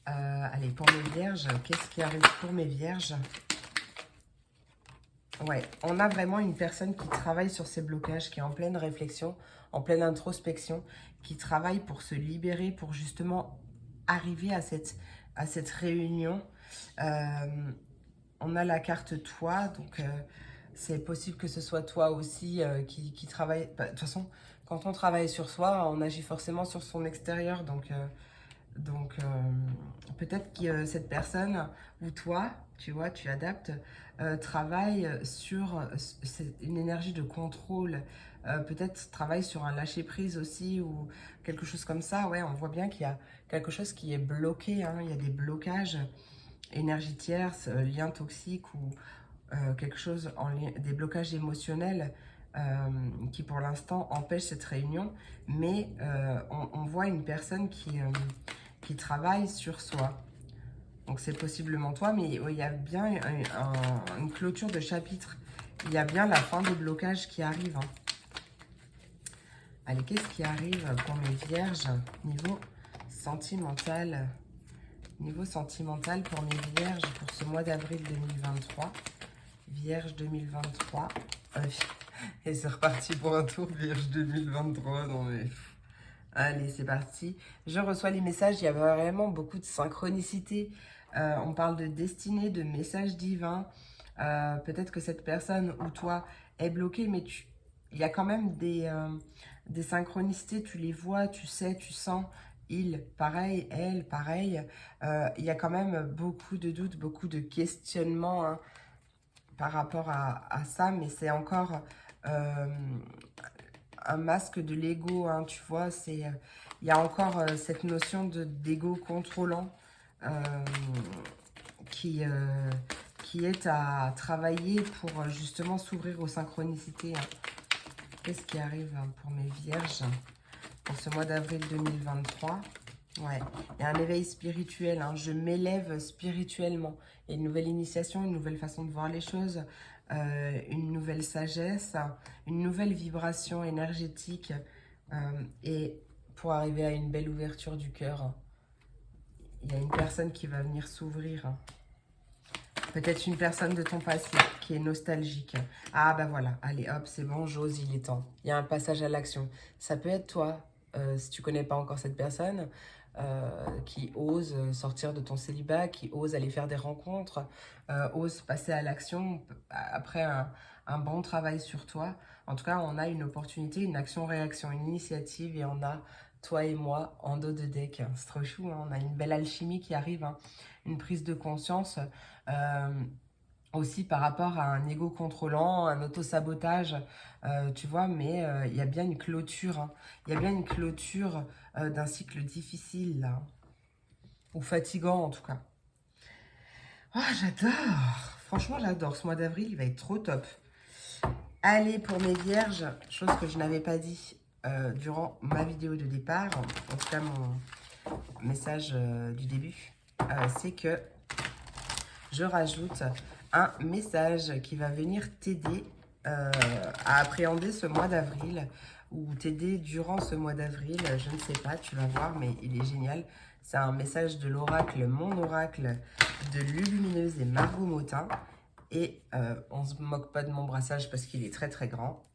Allez, pour mes vierges, qu'est-ce qui arrive pour mes vierges? Ouais, on a vraiment une personne qui travaille sur ses blocages, qui est en pleine réflexion, en pleine introspection, qui travaille pour se libérer, pour justement arriver à cette réunion. On a la carte toi, donc c'est possible que ce soit toi aussi qui travaille. Bah, de toute façon, quand on travaille sur soi, on agit forcément sur son extérieur, donc peut-être que cette personne ou toi, tu vois, tu adaptes, travaille sur une énergie de contrôle, peut-être travaille sur un lâcher-prise aussi ou quelque chose comme ça. Ouais, on voit bien qu'il y a quelque chose qui est bloqué, hein, il y a des blocages, énergie tierce, liens toxiques ou quelque chose, des blocages émotionnels qui pour l'instant empêchent cette réunion, mais on voit une personne qui travaille sur soi. Donc c'est possiblement toi, mais il y a bien une clôture de chapitre. Il y a bien la fin des blocages qui arrivent. Hein. Allez, qu'est-ce qui arrive pour mes vierges niveau sentimental? Niveau sentimental pour mes vierges pour ce mois d'avril 2023. Vierge 2023. Et c'est reparti pour un tour, Vierge 2023. Non mais... Allez, c'est parti. Je reçois les messages. Il y a vraiment beaucoup de synchronicité. On parle de destinée, de messages divins. Peut-être que cette personne ou toi est bloquée, mais il y a quand même des synchronicités. Tu les vois, tu sais, tu sens. Il, pareil, elle, pareil. Il y a quand même beaucoup de doutes, beaucoup de questionnements hein, par rapport à ça, mais c'est encore un masque de l'ego, hein, tu vois, il y a encore cette notion d'ego contrôlant qui est à travailler pour justement s'ouvrir aux synchronicités. Hein. Qu'est-ce qui arrive hein, pour mes vierges pour ce mois d'avril 2023. Ouais, il y a un éveil spirituel, hein. Je m'élève spirituellement. Il y a une nouvelle initiation, une nouvelle façon de voir les choses, une nouvelle sagesse, une nouvelle vibration énergétique. Et pour arriver à une belle ouverture du cœur, il y a une personne qui va venir s'ouvrir. Peut-être une personne de ton passé qui est nostalgique. Ah bah voilà, allez hop, c'est bon, j'ose, il est temps. Il y a un passage à l'action. Ça peut être toi, si tu connais pas encore cette personne, qui ose sortir de ton célibat, qui ose aller faire des rencontres, ose passer à l'action après un bon travail sur toi. En tout cas, on a une opportunité, une action-réaction, une initiative et on a toi et moi en dos de deck. C'est trop chou, hein, on a une belle alchimie qui arrive, hein, une prise de conscience aussi par rapport à un ego contrôlant, un auto-sabotage, tu vois, mais il y a bien une clôture, hein, il y a bien une clôture d'un cycle difficile, là, ou fatigant en tout cas. Oh, j'adore, franchement j'adore, ce mois d'avril, il va être trop top. Allez, pour mes vierges, chose que je n'avais pas dit durant ma vidéo de départ, en tout cas mon message du début, c'est que je rajoute un message qui va venir t'aider à appréhender ce mois d'avril ou t'aider durant ce mois d'avril, je ne sais pas, tu vas voir, mais il est génial. C'est un message de l'oracle, mon oracle, de Lulumineuse et Margot Motin. Et on ne se moque pas de mon brassage parce qu'il est très très grand.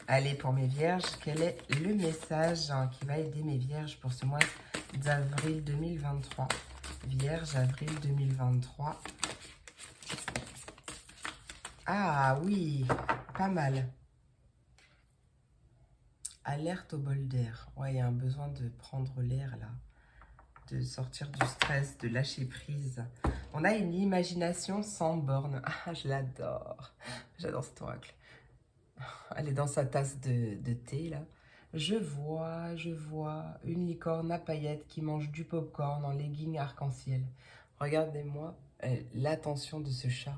Allez, pour mes vierges, quel est le message qui va aider mes vierges pour ce mois d'avril 2023? Vierge, avril 2023. Ah oui, pas mal. Alerte au bol d'air. Ouais, il y a un besoin de prendre l'air là. De sortir du stress, de lâcher prise. On a une imagination sans borne. Ah, je l'adore. J'adore cet oracle. Elle est dans sa tasse de thé là. Je vois une licorne à paillettes qui mange du popcorn en legging arc-en-ciel. Regardez-moi l'attention de ce chat.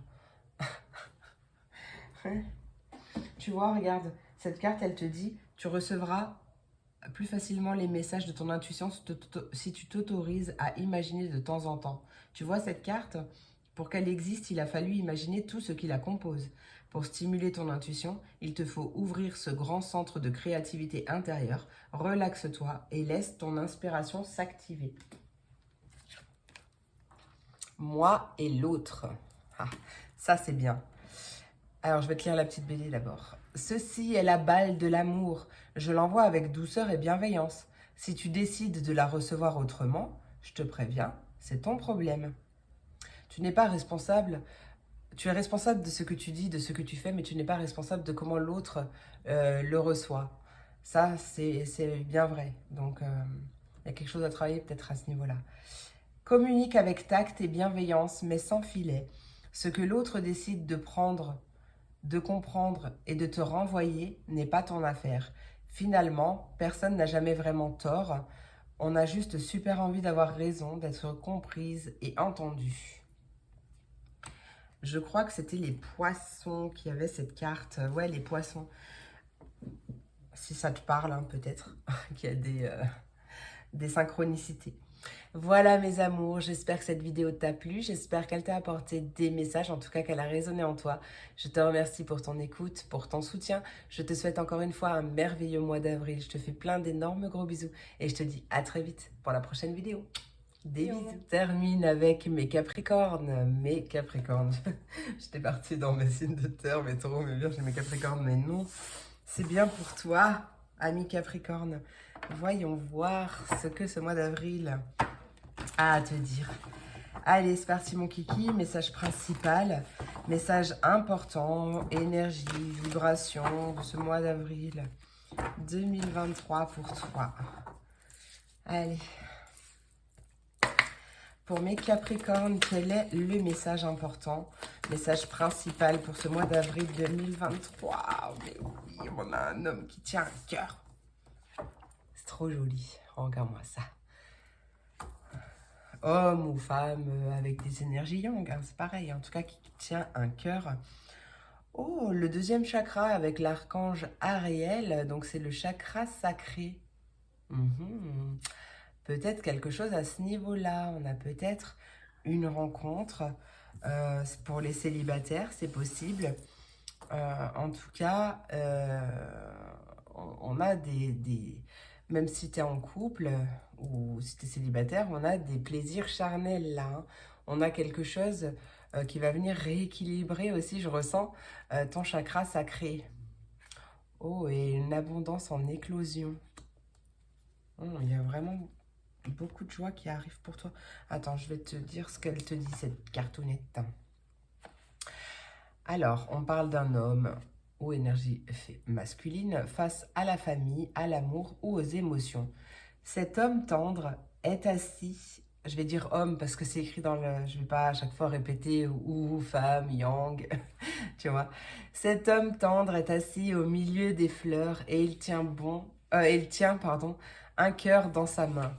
Tu vois, regarde, cette carte, elle te dit, tu recevras plus facilement les messages de ton intuition si tu t'autorises à imaginer de temps en temps. Tu vois cette carte? Pour qu'elle existe, il a fallu imaginer tout ce qui la compose. Pour stimuler ton intuition, il te faut ouvrir ce grand centre de créativité intérieure, relaxe-toi et laisse ton inspiration s'activer. Moi et l'autre. Ah, ça c'est bien. Alors, je vais te lire la petite BD d'abord. Ceci est la balle de l'amour. Je l'envoie avec douceur et bienveillance. Si tu décides de la recevoir autrement, je te préviens, c'est ton problème. Tu n'es pas responsable. Tu es responsable de ce que tu dis, de ce que tu fais, mais tu n'es pas responsable de comment l'autre le reçoit. Ça, c'est bien vrai. Donc, il y a quelque chose à travailler peut-être à ce niveau-là. Communique avec tact et bienveillance, mais sans filet. Ce que l'autre décide de prendre, de comprendre et de te renvoyer n'est pas ton affaire. Finalement, personne n'a jamais vraiment tort. On a juste super envie d'avoir raison, d'être comprise et entendue. Je crois que c'était les poissons qui avaient cette carte. Ouais, les poissons. Si ça te parle, hein, peut-être, qu'il y a des synchronicités. Voilà mes amours, j'espère que cette vidéo t'a plu, j'espère qu'elle t'a apporté des messages, en tout cas qu'elle a résonné en toi. Je te remercie pour ton écoute, pour ton soutien. Je te souhaite encore une fois un merveilleux mois d'avril. Je te fais plein d'énormes gros bisous et je te dis à très vite pour la prochaine vidéo. Des bisous. Je termine avec mes Capricornes. Mes Capricornes. J'étais partie dans mes signes de terre, mais trop, mais bien, j'ai mes Capricornes, mais non. C'est bien pour toi, ami Capricorne. Voyons voir ce que ce mois d'avril a à te dire. Allez, c'est parti mon kiki, message principal, message important, énergie, vibration de ce mois d'avril 2023 pour toi. Allez. Pour mes Capricornes, quel est le message important, message principal pour ce mois d'avril 2023? Mais oui, on a un homme qui tient un cœur. C'est trop joli, regarde-moi ça. Homme ou femme avec des énergies yang, hein, c'est pareil, en tout cas qui tient un cœur. Oh, le deuxième chakra avec l'archange Ariel, donc c'est le chakra sacré. Mhm. Peut-être quelque chose à ce niveau-là. On a peut-être une rencontre. Pour les célibataires, c'est possible. En tout cas, on a même si tu es en couple ou si tu es célibataire, on a des plaisirs charnels là, hein. On a quelque chose qui va venir rééquilibrer aussi, je ressens, ton chakra sacré. Oh, et une abondance en éclosion. Il y a vraiment beaucoup de joie qui arrive pour toi. Attends, je vais te dire ce qu'elle te dit, cette cartoonette. Alors, on parle d'un homme aux énergies masculines face à la famille, à l'amour ou aux émotions. Cet homme tendre est assis, je vais dire homme parce que c'est écrit dans le... Je ne vais pas à chaque fois répéter ou femme, yang, tu vois. Cet homme tendre est assis au milieu des fleurs et il tient, pardon, un cœur dans sa main.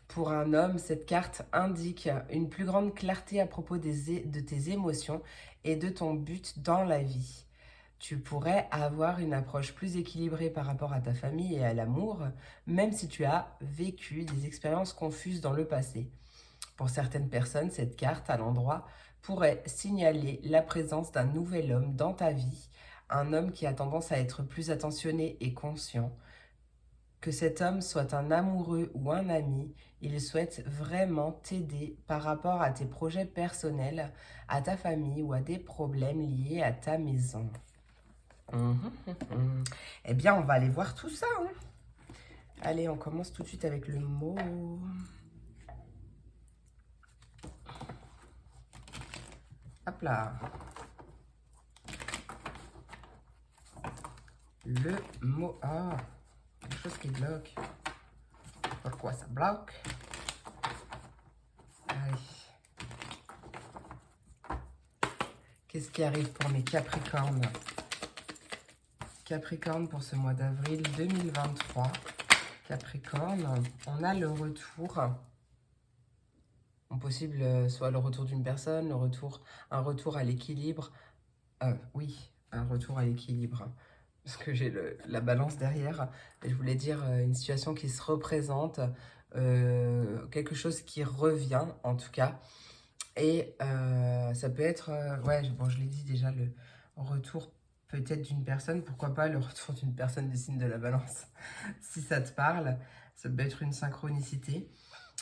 Pour un homme, cette carte indique une plus grande clarté à propos de tes émotions et de ton but dans la vie. Tu pourrais avoir une approche plus équilibrée par rapport à ta famille et à l'amour, même si tu as vécu des expériences confuses dans le passé. Pour certaines personnes, cette carte à l'endroit pourrait signaler la présence d'un nouvel homme dans ta vie, un homme qui a tendance à être plus attentionné et conscient. Que cet homme soit un amoureux ou un ami, il souhaite vraiment t'aider par rapport à tes projets personnels, à ta famille ou à des problèmes liés à ta maison. Eh bien, on va aller voir tout ça, hein. Allez, on commence tout de suite avec le mot. Hop là. Le mot. Ah, quelque chose qui bloque. Pourquoi ça bloque? Allez. Qu'est-ce qui arrive pour mes Capricornes? Capricorne pour ce mois d'avril 2023. Capricorne, on a le retour. Possible, soit le retour d'une personne, un retour à l'équilibre. Oui, un retour à l'équilibre. Parce que j'ai la balance derrière. Et je voulais dire une situation qui se représente, quelque chose qui revient en tout cas. Et ça peut être, ouais, bon, je l'ai dit déjà, le retour peut-être d'une personne, pourquoi pas le retour d'une personne du signe de la balance, si ça te parle, ça peut être une synchronicité.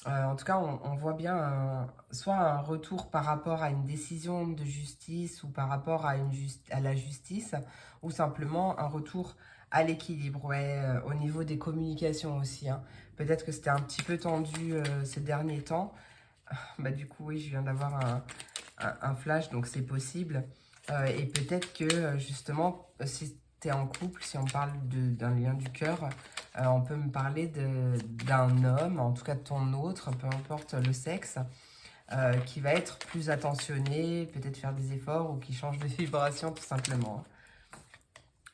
En tout cas, on voit bien soit un retour par rapport à une décision de justice ou par rapport à, à la justice, ou simplement un retour à l'équilibre, ouais, au niveau des communications aussi, hein. Peut-être que c'était un petit peu tendu ces derniers temps. Bah, du coup, oui, je viens d'avoir un flash, donc c'est possible. Et peut-être que justement, si tu es en couple, si on parle d'un lien du cœur, on peut me parler d'un homme, en tout cas de ton autre, peu importe le sexe, qui va être plus attentionné, peut-être faire des efforts ou qui change de vibration tout simplement.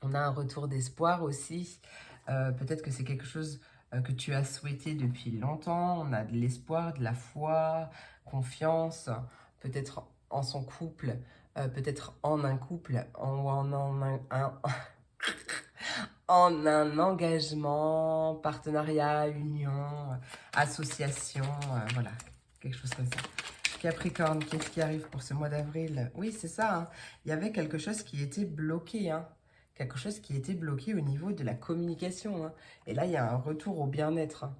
On a un retour d'espoir aussi. Peut-être que c'est quelque chose que tu as souhaité depuis longtemps. On a de l'espoir, de la foi, confiance, peut-être en son couple, peut-être en un couple, en un engagement, partenariat, union, association, voilà, quelque chose comme ça. Capricorne, qu'est-ce qui arrive pour ce mois d'avril? Oui, c'est ça, hein. Il y avait quelque chose qui était bloqué, hein. Quelque chose qui était bloqué au niveau de la communication, hein. Et là, il y a un retour au bien-être, hein.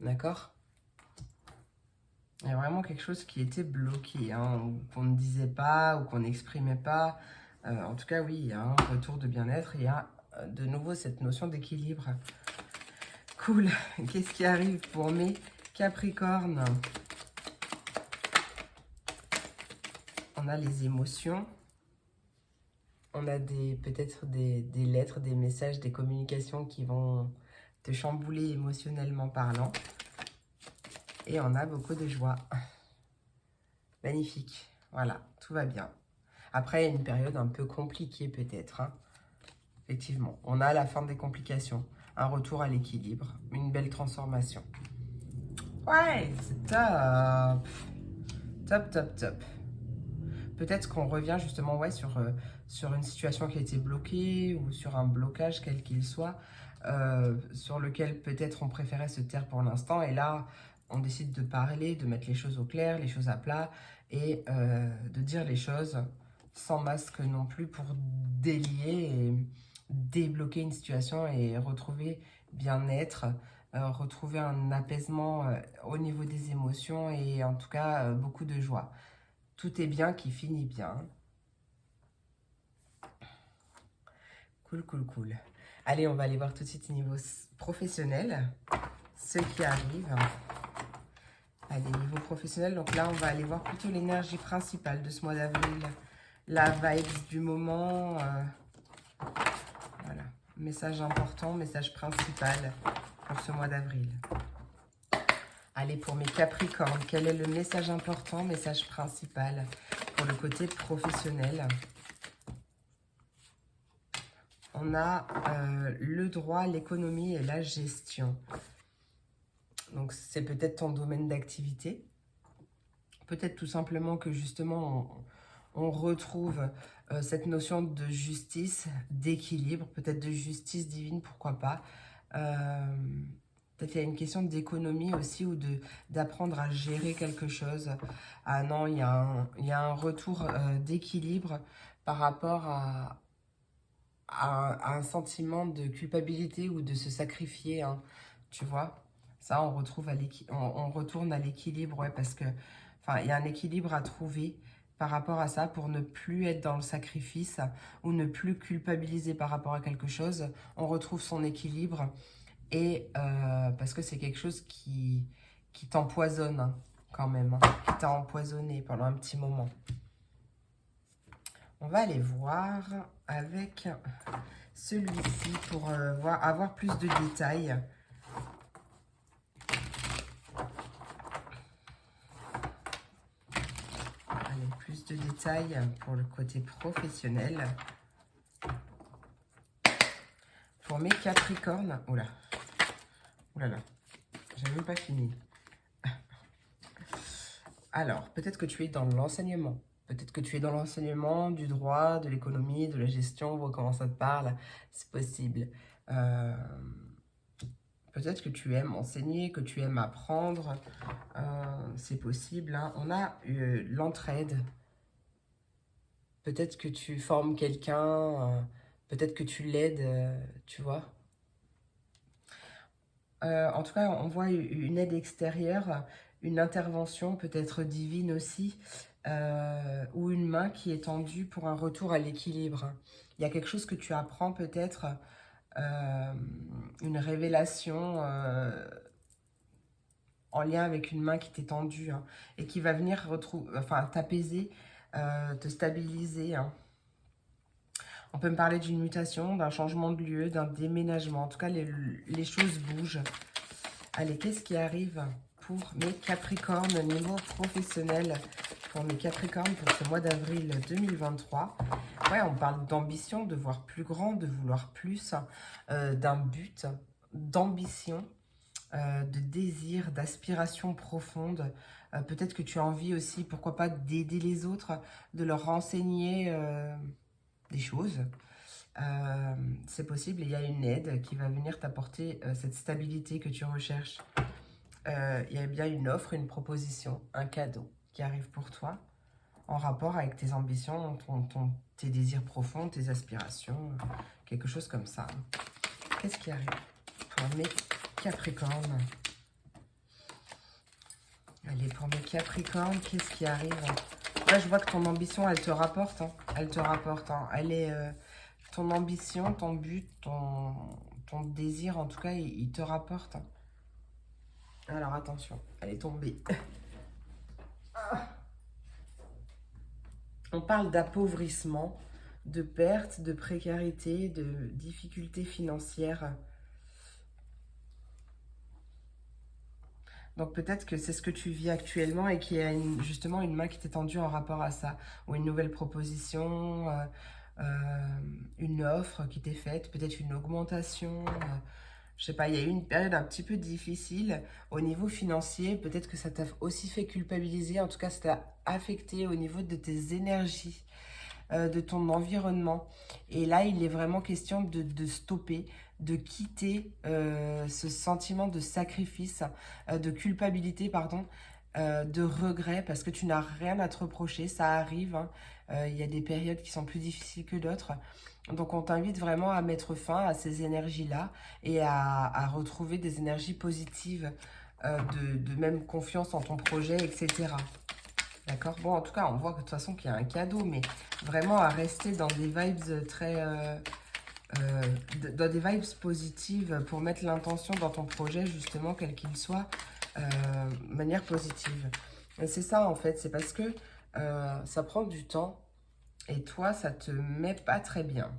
D'accord? Il y a vraiment quelque chose qui était bloqué, hein, qu'on ne disait pas ou qu'on n'exprimait pas. En tout cas, oui, il y a un retour de bien-être. Il y a de nouveau cette notion d'équilibre. Cool. Qu'est-ce qui arrive pour mes Capricornes? On a les émotions. On a peut-être des lettres, des messages, des communications qui vont te chambouler émotionnellement parlant. Et on a beaucoup de joie. Magnifique. Voilà, tout va bien. Après, il y a une période un peu compliquée peut-être, hein. Effectivement, on a la fin des complications, un retour à l'équilibre, une belle transformation. Ouais, c'est top. Top, top, top. Peut-être qu'on revient justement, ouais, sur une situation qui a été bloquée ou sur un blocage quel qu'il soit. sur lequel peut-être on préférait se taire pour l'instant. Et là, on décide de parler, de mettre les choses au clair, les choses à plat et de dire les choses sans masque non plus pour délier et débloquer une situation et retrouver bien-être, retrouver un apaisement au niveau des émotions et en tout cas beaucoup de joie. Tout est bien qui finit bien. Cool, cool, cool. Allez, on va aller voir tout de suite au niveau professionnel, ce qui arrive. Allez, niveau professionnel, donc là, on va aller voir plutôt l'énergie principale de ce mois d'avril. La vibe du moment. Voilà, message important, message principal pour ce mois d'avril. Allez, pour mes Capricornes, quel est le message important, message principal pour le côté professionnel? On a le droit, l'économie et la gestion. Donc, c'est peut-être ton domaine d'activité. Peut-être tout simplement que justement, on retrouve cette notion de justice, d'équilibre, peut-être de justice divine, pourquoi pas. Peut-être qu'il y a une question d'économie aussi ou d'apprendre à gérer quelque chose. Ah non, il y a un retour d'équilibre par rapport à un sentiment de culpabilité ou de se sacrifier, hein, tu vois. Ça, on retourne à l'équilibre, ouais, parce que, enfin, il y a un équilibre à trouver par rapport à ça pour ne plus être dans le sacrifice ou ne plus culpabiliser par rapport à quelque chose. On retrouve son équilibre et parce que c'est quelque chose qui t'empoisonne hein, quand même, hein, qui t'a empoisonné pendant un petit moment. On va aller voir avec celui-ci pour avoir plus de détails. Allez, plus de détails pour le côté professionnel. Pour mes Capricornes, oula, oulala, j'ai même pas fini. Alors, peut-être que tu es dans l'enseignement. Peut-être que tu es dans l'enseignement du droit, de l'économie, de la gestion, on voit comment ça te parle, c'est possible. Peut-être que tu aimes enseigner, que tu aimes apprendre, c'est possible. Hein. On a l'entraide. Peut-être que tu formes quelqu'un, peut-être que tu l'aides, tu vois. En tout cas, on voit une aide extérieure, une intervention peut-être divine aussi, ou une main qui est tendue pour un retour à l'équilibre. Il y a quelque chose que tu apprends peut-être, une révélation en lien avec une main qui t'est tendue hein, et qui va venir t'apaiser, te stabiliser. Hein. On peut me parler d'une mutation, d'un changement de lieu, d'un déménagement. En tout cas, les choses bougent. Allez, qu'est-ce qui arrive pour mes Capricornes au niveau professionnel? Pour mes Capricornes pour ce mois d'avril 2023. Ouais, on parle d'ambition, de voir plus grand, de vouloir plus, d'un but, d'ambition, de désir, d'aspiration profonde. Peut-être que tu as envie aussi, pourquoi pas, d'aider les autres, de leur renseigner des choses. C'est possible, il y a une aide qui va venir t'apporter cette stabilité que tu recherches. Il y a bien une offre, une proposition, un cadeau qui arrive pour toi en rapport avec tes ambitions, tes désirs profonds, tes aspirations, quelque chose comme ça. Qu'est-ce qui arrive pour mes Capricornes? Allez, pour mes Capricornes, qu'est-ce qui arrive? Là, je vois que ton ambition, elle te rapporte. Hein. Elle te rapporte. Hein. Elle est... ton ambition, ton but, ton désir, en tout cas, il te rapporte. Hein. Alors, attention, elle est tombée. On parle d'appauvrissement, de perte, de précarité, de difficultés financières. Donc peut-être que c'est ce que tu vis actuellement et qu'il y a justement une main qui t'est tendue en rapport à ça. Ou une nouvelle proposition, une offre qui t'est faite, peut-être une augmentation. Je sais pas, il y a eu une période un petit peu difficile au niveau financier. Peut-être que ça t'a aussi fait culpabiliser. En tout cas, ça t'a affecté au niveau de tes énergies, de ton environnement. Et là, il est vraiment question de stopper, de quitter ce sentiment de sacrifice, de culpabilité, pardon, de regret, parce que tu n'as rien à te reprocher, ça arrive, hein. Il y a des périodes qui sont plus difficiles que d'autres. Donc on t'invite vraiment à mettre fin à ces énergies-là et à retrouver des énergies positives, de même confiance en ton projet, etc. D'accord? Bon, en tout cas, on voit que de toute façon qu'il y a un cadeau, mais vraiment à rester dans des vibes très... dans des vibes positives pour mettre l'intention dans ton projet, justement, quel qu'il soit, de manière positive. Et c'est ça, en fait, c'est parce que ça prend du temps et toi, ça te met pas très bien.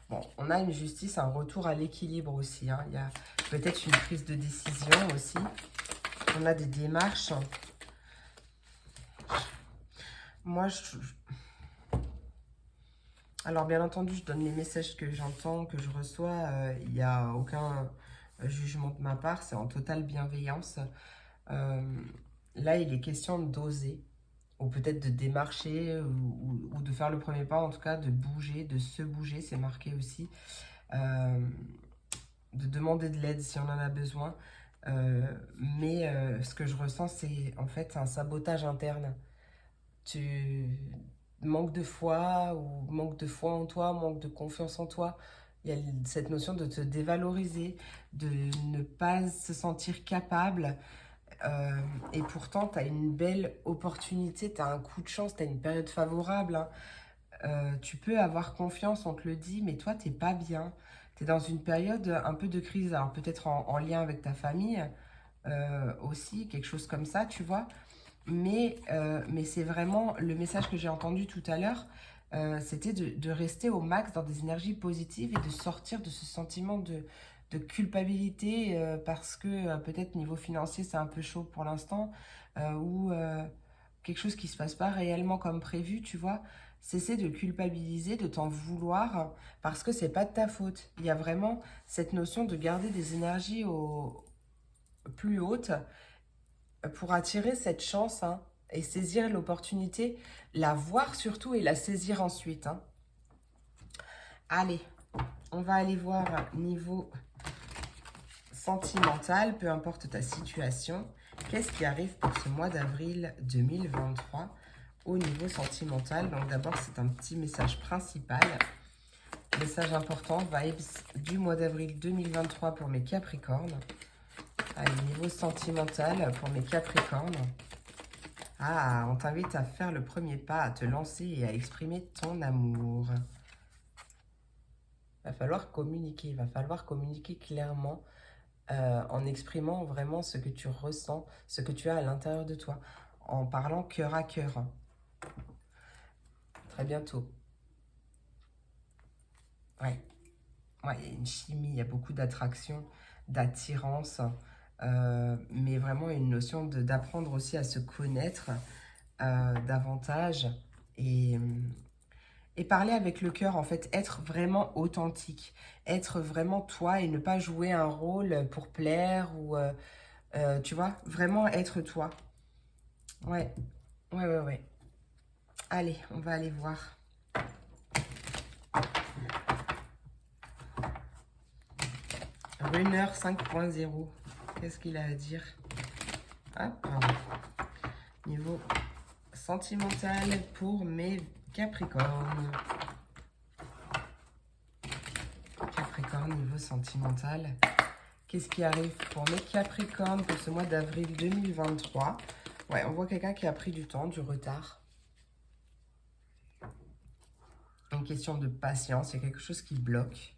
Bon, on a une justice, un retour à l'équilibre aussi, hein. Il y a peut-être une prise de décision aussi. On a des démarches. Moi, alors, bien entendu, je donne les messages que j'entends, que je reçois. Il n'y a aucun jugement de ma part. C'est en totale bienveillance. Là, il est question d'oser. Ou peut-être de démarcher ou de faire le premier pas. En tout cas, de bouger, de se bouger. C'est marqué aussi. De demander de l'aide si on en a besoin. Mais ce que je ressens, c'est en fait un sabotage interne. Tu manques de foi ou manque de foi en toi, manque de confiance en toi. Il y a cette notion de te dévaloriser, de ne pas se sentir capable. Et pourtant, tu as une belle opportunité, tu as un coup de chance, tu as une période favorable, hein. Tu peux avoir confiance, on te le dit, mais toi, t'es pas bien. Tu es dans une période un peu de crise, alors peut-être en lien avec ta famille aussi, quelque chose comme ça, tu vois. Mais c'est vraiment le message que j'ai entendu tout à l'heure, c'était de rester au max dans des énergies positives et de sortir de ce sentiment de culpabilité parce que peut-être niveau financier c'est un peu chaud pour l'instant ou quelque chose qui ne se passe pas réellement comme prévu, tu vois. Cesser de culpabiliser, de t'en vouloir parce que c'est pas de ta faute. Il y a vraiment cette notion de garder des énergies plus hautes pour attirer cette chance, hein, et saisir l'opportunité, la voir surtout et la saisir ensuite, hein. Allez, on va aller voir niveau sentimental, peu importe ta situation. Qu'est-ce qui arrive pour ce mois d'avril 2023 au niveau sentimental? Donc d'abord, c'est un petit message principal. Message important, vibes du mois d'avril 2023 pour mes Capricornes. Allez, niveau sentimental pour mes Capricornes. Ah, on t'invite à faire le premier pas, à te lancer et à exprimer ton amour. Va falloir communiquer clairement en exprimant vraiment ce que tu ressens, ce que tu as à l'intérieur de toi, en parlant cœur à cœur. Très bientôt. Ouais, il y a une chimie, il y a beaucoup d'attraction, d'attirance, mais vraiment une notion d'apprendre aussi à se connaître davantage et parler avec le cœur, en fait, être vraiment authentique, être vraiment toi et ne pas jouer un rôle pour plaire ou, tu vois, vraiment être toi. Ouais, ouais. Allez, on va aller voir. Runner 5.0, qu'est-ce qu'il a à dire? Ah, pardon. Niveau sentimental pour mes Capricornes. Capricorne, niveau sentimental. Qu'est-ce qui arrive pour mes Capricornes pour ce mois d'avril 2023? Ouais, on voit quelqu'un qui a pris du temps, du retard. Une question de patience, il y a quelque chose qui bloque.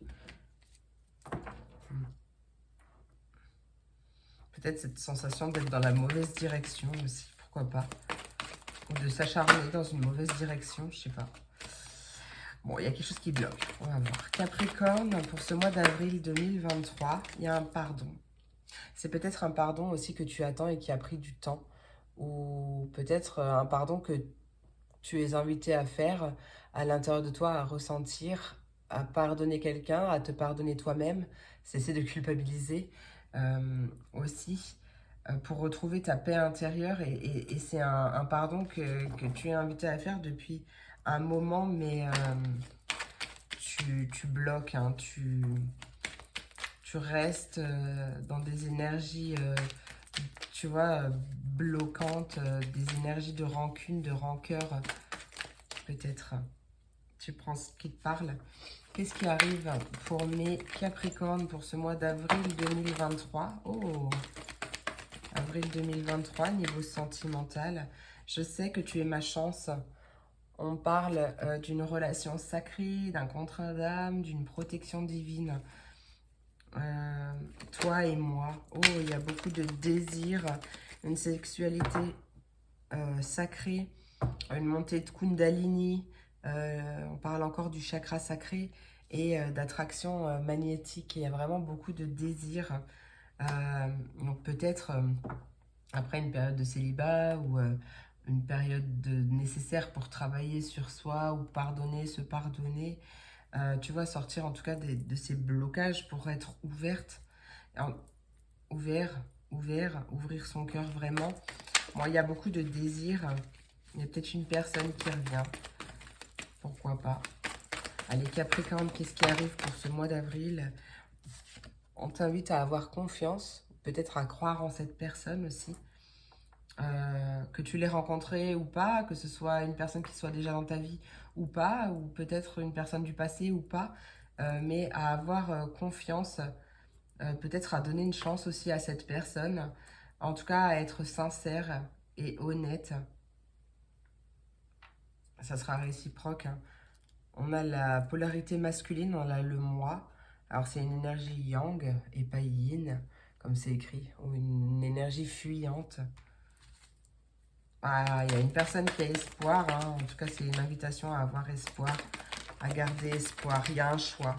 Peut-être cette sensation d'être dans la mauvaise direction aussi, pourquoi pas. Ou de s'acharner dans une mauvaise direction, je sais pas. Bon, il y a quelque chose qui bloque, on va voir. Capricorne, pour ce mois d'avril 2023, il y a un pardon. C'est peut-être un pardon aussi que tu attends et qui a pris du temps. Ou peut-être un pardon que tu es invité à faire à l'intérieur de toi, à ressentir, à pardonner quelqu'un, à te pardonner toi-même, cesser de culpabiliser aussi pour retrouver ta paix intérieure. Et c'est un pardon que tu es invité à faire depuis un moment, mais tu bloques, hein, tu restes dans des énergies, tu vois, bloquantes, des énergies de rancune, de rancœur, peut-être. Tu prends ce qui te parle. Qu'est-ce qui arrive pour mes Capricornes pour ce mois d'avril 2023? Oh, avril 2023, niveau sentimental. Je sais que tu es ma chance. On parle d'une relation sacrée, d'un contrat d'âme, d'une protection divine. Toi et moi. Oh, il y a beaucoup de désir, une sexualité sacrée, une montée de Kundalini. On parle encore du chakra sacré et d'attraction magnétique. Il y a vraiment beaucoup de désir. Donc peut-être après une période de célibat ou une période nécessaire pour travailler sur soi ou pardonner, se pardonner. Tu vois, sortir en tout cas de ces blocages pour être ouverte. Alors, ouvrir son cœur vraiment. Bon, il y a beaucoup de désir. Il y a peut-être une personne qui revient. Pourquoi pas. Allez, Capricorne, qu'est-ce qui arrive pour ce mois d'avril? On t'invite à avoir confiance, peut-être à croire en cette personne aussi. Que tu l'aies rencontrée ou pas, que ce soit une personne qui soit déjà dans ta vie ou pas, ou peut-être une personne du passé ou pas, mais à avoir confiance, peut-être à donner une chance aussi à cette personne, en tout cas à être sincère et honnête. Ça sera réciproque, hein. On a la polarité masculine, on a le moi. Alors c'est une énergie yang et pas yin, comme c'est écrit, ou une énergie fuyante. Ah, il y a une personne qui a espoir, hein. En tout cas c'est une invitation à avoir espoir, à garder espoir. Il y a un choix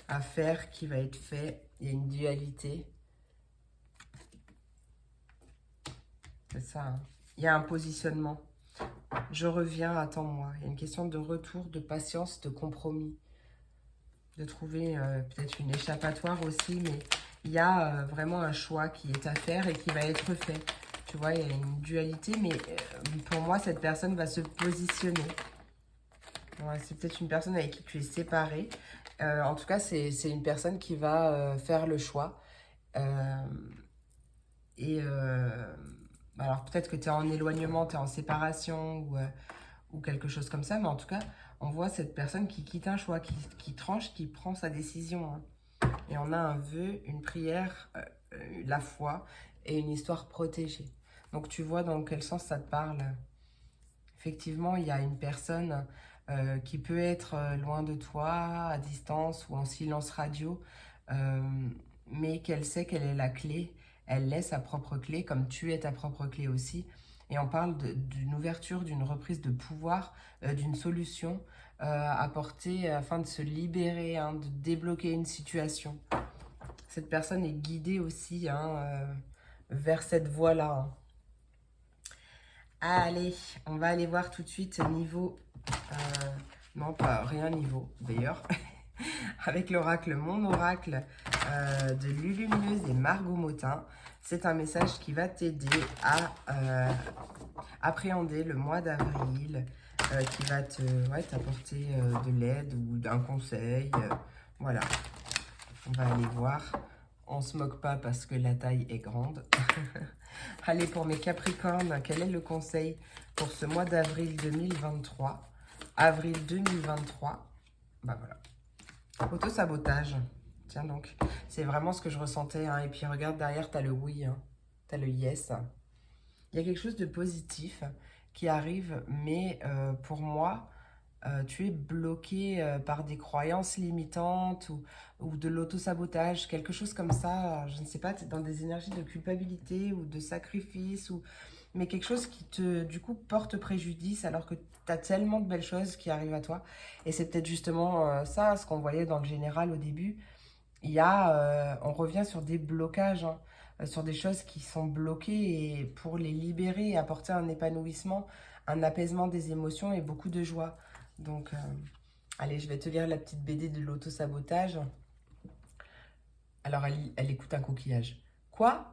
à faire qui va être fait, il y a une dualité. C'est ça, hein. Il y a un positionnement. Je reviens, attends-moi. Il y a une question de retour, de patience, de compromis. De trouver peut-être une échappatoire aussi, mais il y a vraiment un choix qui est à faire et qui va être fait. Tu vois, il y a une dualité, mais pour moi, cette personne va se positionner. Ouais, c'est peut-être une personne avec qui tu es séparé. En tout cas, c'est une personne qui va faire le choix. Et alors, peut-être que tu es en éloignement, tu es en séparation ou quelque chose comme ça, mais en tout cas, on voit cette personne qui quitte un choix, qui tranche, qui prend sa décision, hein. Et on a un vœu, une prière, la foi et une histoire protégée. Donc tu vois dans quel sens ça te parle. Effectivement, il y a une personne qui peut être loin de toi, à distance ou en silence radio, euh, mais qu'elle sait qu'elle est la clé. Elle laisse sa propre clé, comme tu es ta propre clé aussi. Et on parle d'une ouverture, d'une reprise de pouvoir, d'une solution apportée afin de se libérer, hein, de débloquer une situation. Cette personne est guidée aussi, hein, vers cette voie-là, hein. Allez, on va aller voir tout de suite niveau... non, pas rien niveau, d'ailleurs. Avec l'oracle, mon oracle de Lulumineuse et Margot Motin. C'est un message qui va t'aider à appréhender le mois d'avril, qui va t'apporter de l'aide ou d'un conseil. Voilà, on va aller voir. On se moque pas parce que la taille est grande. Allez, pour mes Capricornes, quel est le conseil pour ce mois d'avril 2023? Avril 2023, bah voilà. Auto-sabotage. Tiens donc, c'est vraiment ce que je ressentais, hein. Et puis regarde, derrière, tu as le oui, hein. Tu as le yes. Il y a quelque chose de positif qui arrive, mais pour moi, tu es bloqué par des croyances limitantes ou de l'auto-sabotage, quelque chose comme ça. Je ne sais pas, tu es dans des énergies de culpabilité ou de sacrifice, mais quelque chose qui te, du coup, porte préjudice alors que tu as tellement de belles choses qui arrivent à toi. Et c'est peut-être justement ça, ce qu'on voyait dans le général au début. On revient sur des blocages, hein, sur des choses qui sont bloquées et pour les libérer et apporter un épanouissement, un apaisement des émotions et beaucoup de joie. Donc, allez, je vais te lire la petite BD de l'auto-sabotage. Alors, elle écoute un coquillage. Quoi?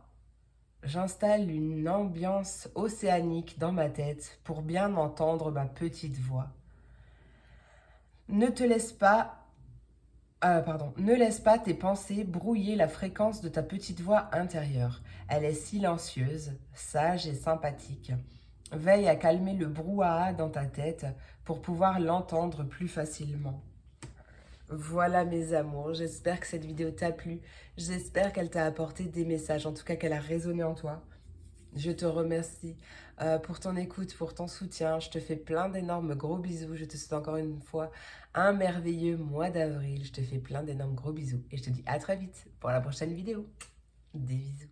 J'installe une ambiance océanique dans ma tête pour bien entendre ma petite voix. Ne te laisse pas Ne laisse pas tes pensées brouiller la fréquence de ta petite voix intérieure. Elle est silencieuse, sage et sympathique. Veille à calmer le brouhaha dans ta tête pour pouvoir l'entendre plus facilement. Voilà mes amours, j'espère que cette vidéo t'a plu. J'espère qu'elle t'a apporté des messages, en tout cas qu'elle a résonné en toi. Je te remercie pour ton écoute, pour ton soutien. Je te fais plein d'énormes gros bisous. Je te souhaite encore une fois un merveilleux mois d'avril. Je te fais plein d'énormes gros bisous. Et je te dis à très vite pour la prochaine vidéo. Des bisous.